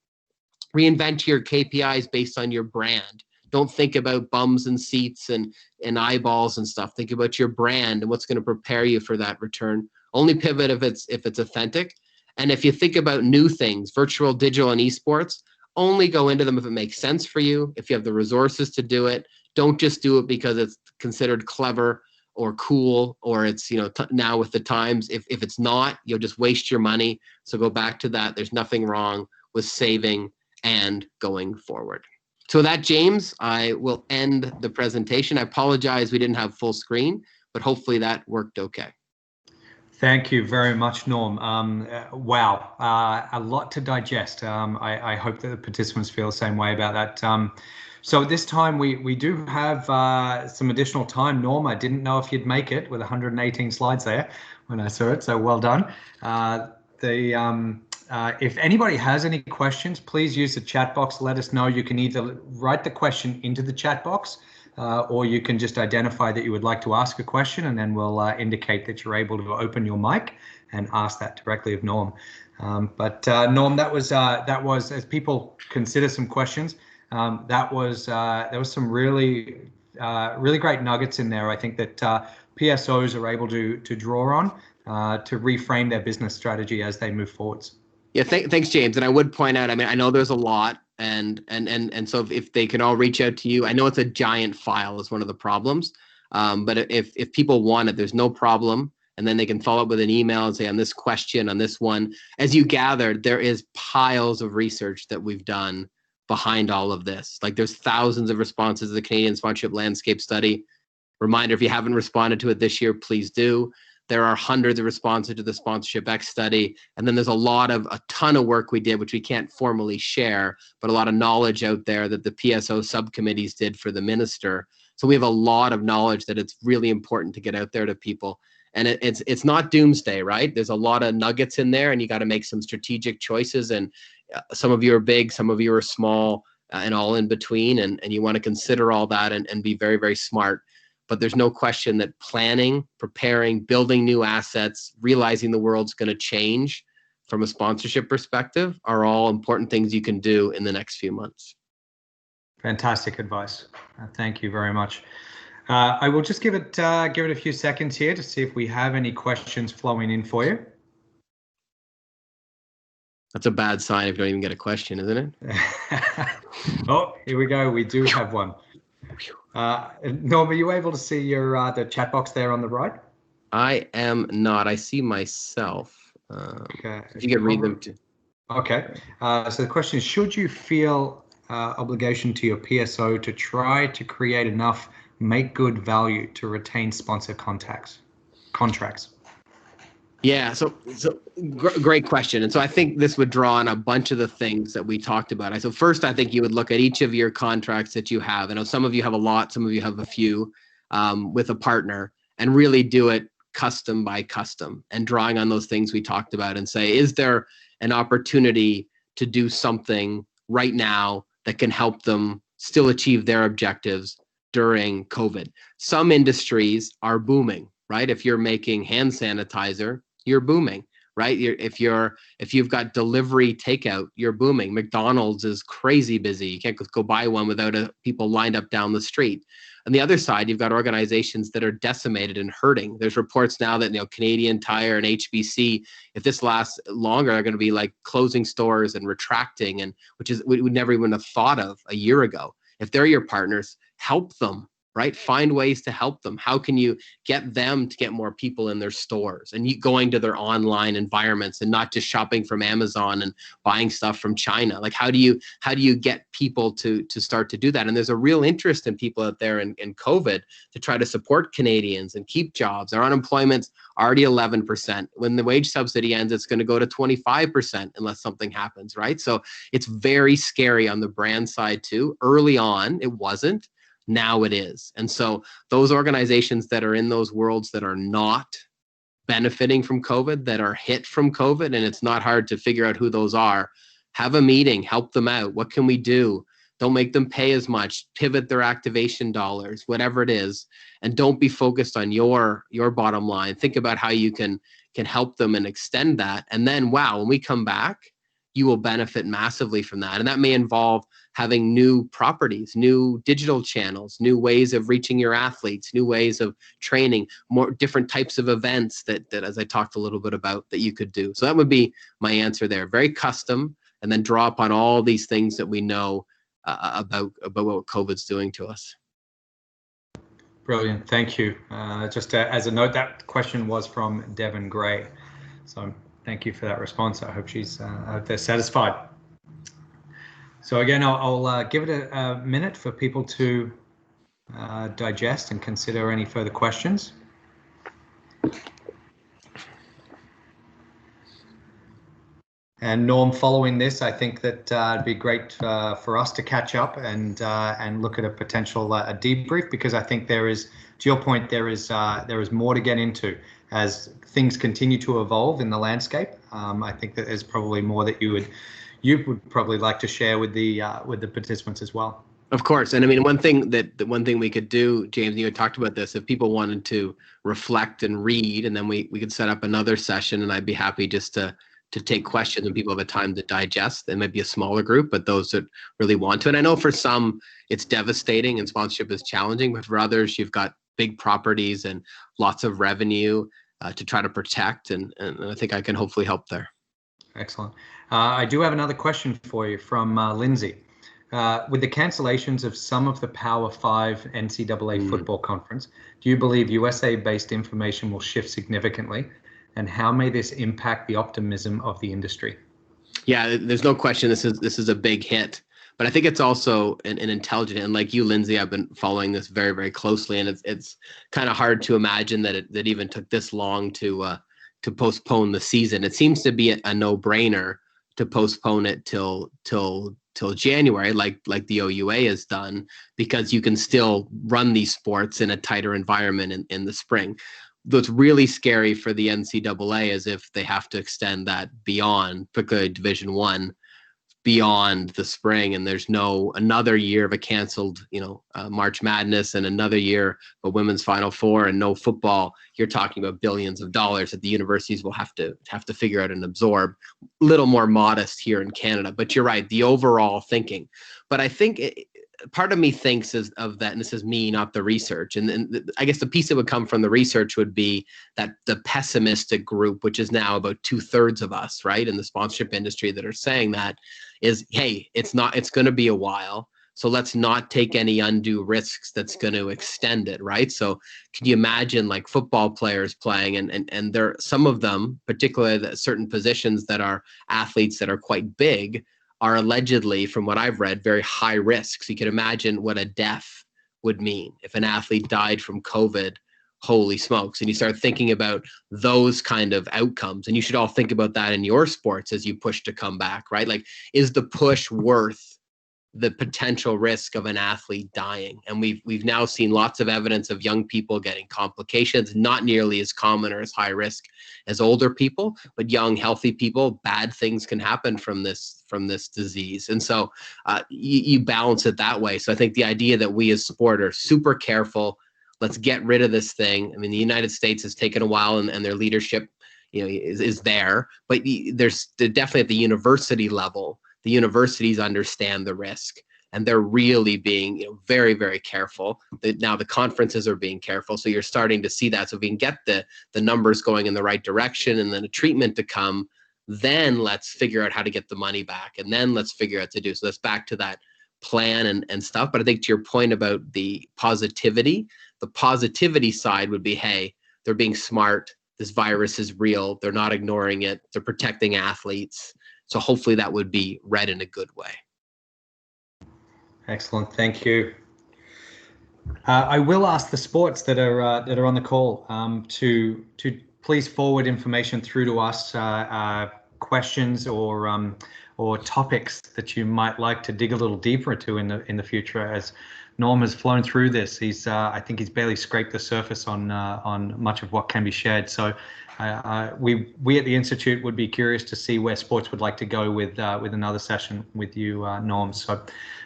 Reinvent your KPIs based on your brand. Don't think about bums and seats and eyeballs and stuff. Think about your brand and what's going to prepare you for that return. Only pivot if it's authentic. And if you think about new things, virtual, digital, and esports, only go into them if it makes sense for you, if you have the resources to do it. Don't just do it because it's considered clever or cool or it's now with the times. If it's not, you'll just waste your money. So go back to that. There's nothing wrong with saving and going forward. So with that, James, I will end the presentation. I apologize we didn't have full screen, but hopefully that worked okay. Thank you very much, Norm. Wow, a lot to digest. I hope that the participants feel the same way about that. So at this time, we do have some additional time. Norm, I didn't know if you'd make it with 118 slides there when I saw it, so well done. If anybody has any questions, please use the chat box. Let us know. You can either write the question into the chat box or you can just identify that you would like to ask a question, and then we'll indicate that you're able to open your mic and ask that directly of Norm. Norm, that was as people consider some questions. There was some really great nuggets in there. I think that PSOs are able to draw on to reframe their business strategy as they move forwards. Yeah, thanks, James. And I would point out, I mean, I know there's a lot, and so if they can all reach out to you, I know it's a giant file is one of the problems, but if people want it, there's no problem, and then they can follow up with an email and say on this question, on this one. As you gathered, there is piles of research that we've done behind all of this. Like there's thousands of responses to the Canadian Sponsorship Landscape Study. Reminder, if you haven't responded to it this year, please do. There are hundreds of responses to the Sponsorship X study. And then there's a ton of work we did, which we can't formally share, but a lot of knowledge out there that the PSO subcommittees did for the minister. So we have a lot of knowledge that it's really important to get out there to people. And it's not doomsday, right? There's a lot of nuggets in there and you got to make some strategic choices. And some of you are big, some of you are small, and all in between. And you want to consider all that and be very, very smart. But there's no question that planning, preparing, building new assets, realizing the world's going to change from a sponsorship perspective are all important things you can do in the next few months. Fantastic advice. Thank you very much. I will just give it a few seconds here to see if we have any questions flowing in for you. That's a bad sign if you don't even get a question, isn't it? Oh, here we go. We do have one. Norm, are you able to see your the chat box there on the right? I am not. I see myself. Okay. If you could read them too. Okay. So the question is, should you feel obligation to your PSO to try to create enough make good value to retain sponsor contracts? Yeah, so great question. And so I think this would draw on a bunch of the things that we talked about. So first, I think you would look at each of your contracts that you have. I know some of you have a lot, some of you have a few with a partner, and really do it custom by custom and drawing on those things we talked about and say, is there an opportunity to do something right now that can help them still achieve their objectives during COVID? Some industries are booming, right? If you're making hand sanitizer, you're booming, right? If you've got delivery takeout, you're booming. McDonald's is crazy busy. You can't go buy one without people lined up down the street. On the other side, you've got organizations that are decimated and hurting. There's reports now that Canadian Tire and HBC, if this lasts longer, are going to be like closing stores and retracting, and which is we would never even have thought of a year ago. If they're your partners, help them. Right? Find ways to help them. How can you get them to get more people in their stores and going to their online environments and not just shopping from Amazon and buying stuff from China? Like, how do you get people to start to do that? And there's a real interest in people out there in COVID to try to support Canadians and keep jobs. Our unemployment's already 11%. When the wage subsidy ends, it's going to go to 25% unless something happens, right? So it's very scary on the brand side too. Early on, it wasn't. Now it is. And so those organizations that are in those worlds that are not benefiting from COVID, that are hit from COVID, and it's not hard to figure out who those are, have a meeting, help them out. What can we do? Don't make them pay as much, pivot their activation dollars, whatever it is, and don't be focused on your bottom line. Think about how you can help them and extend that. And then, wow, when we come back, you will benefit massively from that. And that may involve having new properties, new digital channels, new ways of reaching your athletes, new ways of training, more different types of events that as I talked a little bit about, that you could do. So that would be my answer there. Very custom, and then draw upon all these things that we know about what COVID's doing to us. Brilliant. Thank you. Just as a note, that question was from Devon Gray. So thank you for that response. I hope they're satisfied. So again, I'll give it a minute for people to digest and consider any further questions. And Norm, following this, I think that it'd be great for us to catch up and look at a potential debrief, because I think there is, to your point, there is more to get into as things continue to evolve in the landscape. I think that there's probably more that you would probably like to share with the participants as well. Of course. And I mean, one thing we could do, James, you had talked about this, if people wanted to reflect and read, and then we could set up another session, and I'd be happy just to take questions when people have a time to digest. It might be a smaller group, but those that really want to. And I know for some it's devastating and sponsorship is challenging, but for others, you've got big properties and lots of revenue to try to protect. And I think I can hopefully help there. Excellent. I do have another question for you from Lindsay. With the cancellations of some of the Power 5 NCAA football conference, do you believe USA-based information will shift significantly? And how may this impact the optimism of the industry? Yeah, there's no question this is a big hit. But I think it's also an intelligent, and like you, Lindsay, I've been following this very, very closely, and it's kind of hard to imagine that it even took this long to postpone the season. It seems to be a no-brainer to postpone it till January, like the OUA has done, because you can still run these sports in a tighter environment in the spring. What's really scary for the NCAA is if they have to extend that beyond, particularly Division I, beyond the spring, and there's another year of a canceled March Madness and another year of women's Final Four and no football. You're talking about billions of dollars that the universities will have to figure out and absorb. A little more modest here in Canada, but you're right, the overall thinking. But I think part of me thinks of that, and this is me, not the research, and I guess the piece that would come from the research would be that the pessimistic group, which is now about 2/3 of us, right, in the sponsorship industry, that are saying that is, hey, it's going to be a while. So let's not take any undue risks that's going to extend it, right? So can you imagine like football players playing and there some of them, particularly certain positions that are athletes that are quite big, are allegedly, from what I've read, very high risk. So you can imagine what a death would mean if an athlete died from COVID. Holy smokes. And you start thinking about those kind of outcomes. And you should all think about that in your sports as you push to come back, right? Like, is the push worth the potential risk of an athlete dying? And we've now seen lots of evidence of young people getting complications, not nearly as common or as high risk as older people, but young healthy people, bad things can happen from this disease. And so you balance it that way. So I think the idea that we as sport are super careful, let's get rid of this thing. I mean, the United States has taken a while, and their leadership, is there, but there's definitely at the university level, the universities understand the risk, and they're really being very, very careful. Now the conferences are being careful, so you're starting to see that. So if we can get the numbers going in the right direction, and then a treatment to come, then let's figure out how to get the money back, and then let's figure out to do. So that's back to that plan and stuff. But I think to your point about the positivity side would be, hey, they're being smart. This virus is real. They're not ignoring it. They're protecting athletes. So hopefully that would be read in a good way. Excellent. Thank you. I will ask the sports that are on the call to please forward information through to us, questions or topics that you might like to dig a little deeper into in the future. As Norm has flown through this, I think he's barely scraped the surface on much of what can be shared. So we at the Institute would be curious to see where sports would like to go with another session with you, Norm. So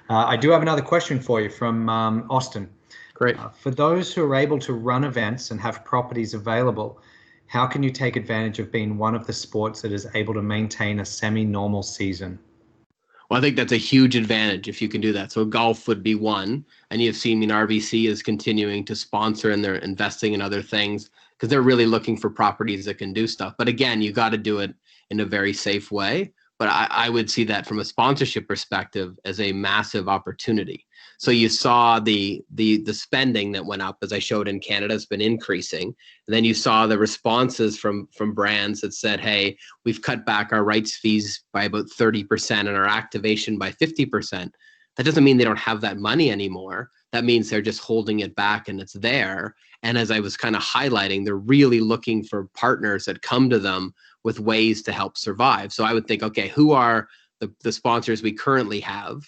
I do have another question for you from Austin. Great. For those who are able to run events and have properties available, how can you take advantage of being one of the sports that is able to maintain a semi-normal season? Well, I think that's a huge advantage if you can do that. So golf would be one, and you've seen RBC is continuing to sponsor, and they're investing in other things because they're really looking for properties that can do stuff. But again, you got to do it in a very safe way. But I would see that from a sponsorship perspective as a massive opportunity. So you saw the spending that went up, as I showed in Canada, has been increasing. And then you saw the responses from brands that said, hey, we've cut back our rights fees by about 30% and our activation by 50%. That doesn't mean they don't have that money anymore. That means they're just holding it back and it's there. And as I was kind of highlighting, they're really looking for partners that come to them with ways to help survive. So I would think, okay, who are the sponsors we currently have?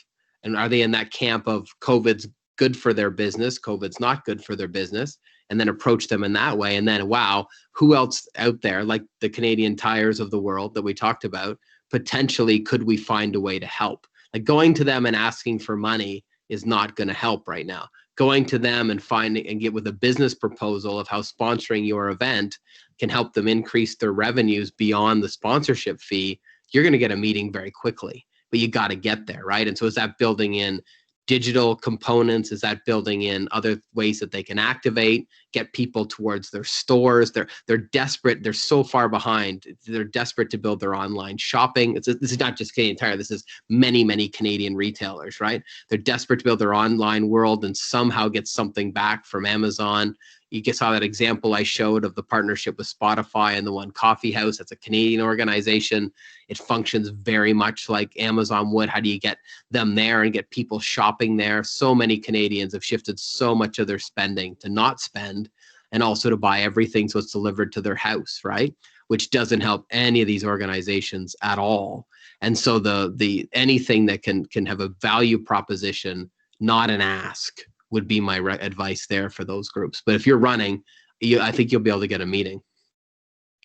And are they in that camp of COVID's good for their business, COVID's not good for their business? And then approach them in that way. And then, wow, who else out there, like the Canadian Tires of the world that we talked about, potentially could we find a way to help? Like going to them and asking for money is not going to help right now. Going to them and finding and get with a business proposal of how sponsoring your event can help them increase their revenues beyond the sponsorship fee, you're going to get a meeting very quickly. But you got to get there, right? And so is that building in digital components? Is that building in other ways that they can activate, get people towards their stores? They're desperate. They're so far behind. They're desperate to build their online shopping. This is not just Canadian Tire. This is many, many Canadian retailers, right? They're desperate to build their online world and somehow get something back from Amazon. You saw that example I showed of the partnership with Spotify and the One Coffee House. That's a Canadian organization. It functions very much like Amazon would. How do you get them there and get people shopping there? So many Canadians have shifted so much of their spending to not spend and also to buy everything so it's delivered to their house, right? Which doesn't help any of these organizations at all. And so the anything that can have a value proposition, not an ask, would be my advice there for those groups. But if you're running, I think you'll be able to get a meeting,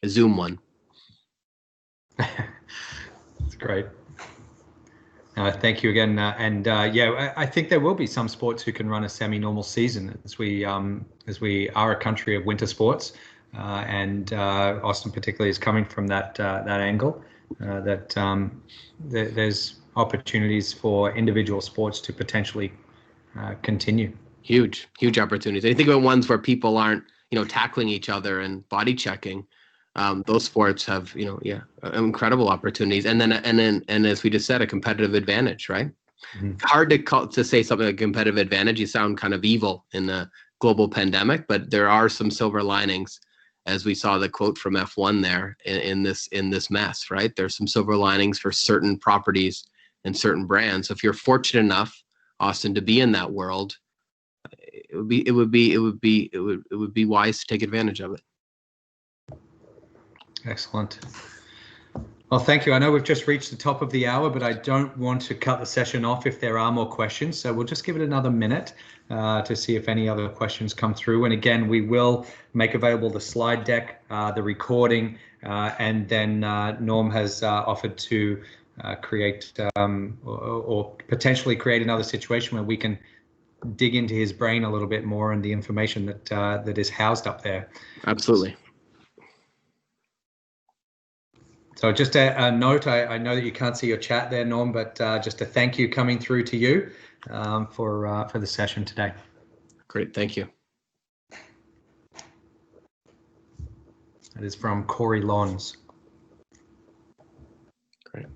a Zoom one. That's great. Thank you again. Yeah, I think there will be some sports who can run a semi-normal season as we are a country of winter sports, and Austin particularly is coming from that angle. There's opportunities for individual sports to potentially continue. Huge opportunities. I think about ones where people aren't, tackling each other and body checking. Those sports have, incredible opportunities. And then as we just said, a competitive advantage, right? Hard to say something like competitive advantage. You sound kind of evil in the global pandemic, but there are some silver linings, as we saw the quote from F1 there in this mess, right? There's some silver linings for certain properties and certain brands. So if you're fortunate enough, Austin, to be in that world, it would be wise to take advantage of it. Excellent. Well, thank you. I know we've just reached the top of the hour, but I don't want to cut the session off if there are more questions. So we'll just give it another minute to see if any other questions come through. And again, we will make available the slide deck, the recording, and then Norm has offered to create or potentially create another situation where we can dig into his brain a little bit more and the information that is housed up there. Absolutely. So just a note, I know that you can't see your chat there, Norm, but just a thank you coming through to you for the session today. Great, thank you. That is from Corey Lons. Great.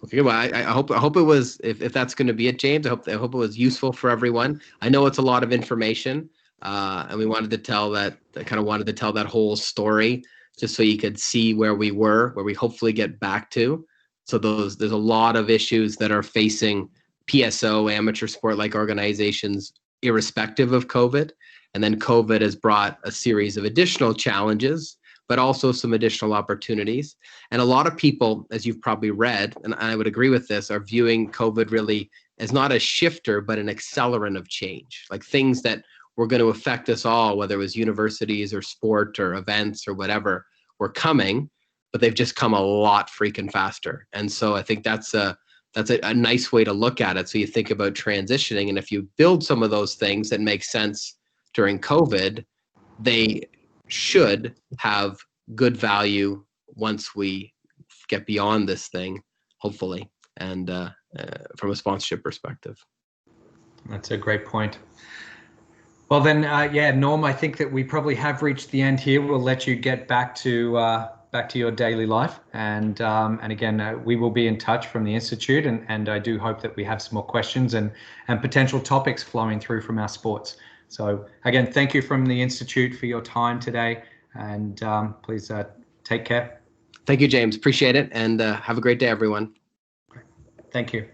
Okay, well, I hope it was, if that's going to be it, James. I hope it was useful for everyone. I know it's a lot of information, and we wanted to tell that. I kind of wanted to tell that whole story, just so you could see where we were, where we hopefully get back to. So there's a lot of issues that are facing PSO, amateur sport-like organizations, irrespective of COVID. And then COVID has brought a series of additional challenges, but also some additional opportunities. And a lot of people, as you've probably read, and I would agree with this, are viewing COVID really as not a shifter, but an accelerant of change, like things that were going to affect us all, whether it was universities or sport or events or whatever, were coming, but they've just come a lot freaking faster. And so I think that's a nice way to look at it. So you think about transitioning, and if you build some of those things that make sense during COVID, they should have good value once we get beyond this thing, hopefully, and from a sponsorship perspective. That's a great point. Well then, yeah, Norm, I think that we probably have reached the end here. We'll let you get back to your daily life, and again, we will be in touch from the Institute, and I do hope that we have some more questions and potential topics flowing through from our sports. So again, thank you from the Institute for your time today, and please take care. Thank you, James. Appreciate it, and have a great day, everyone. Thank you.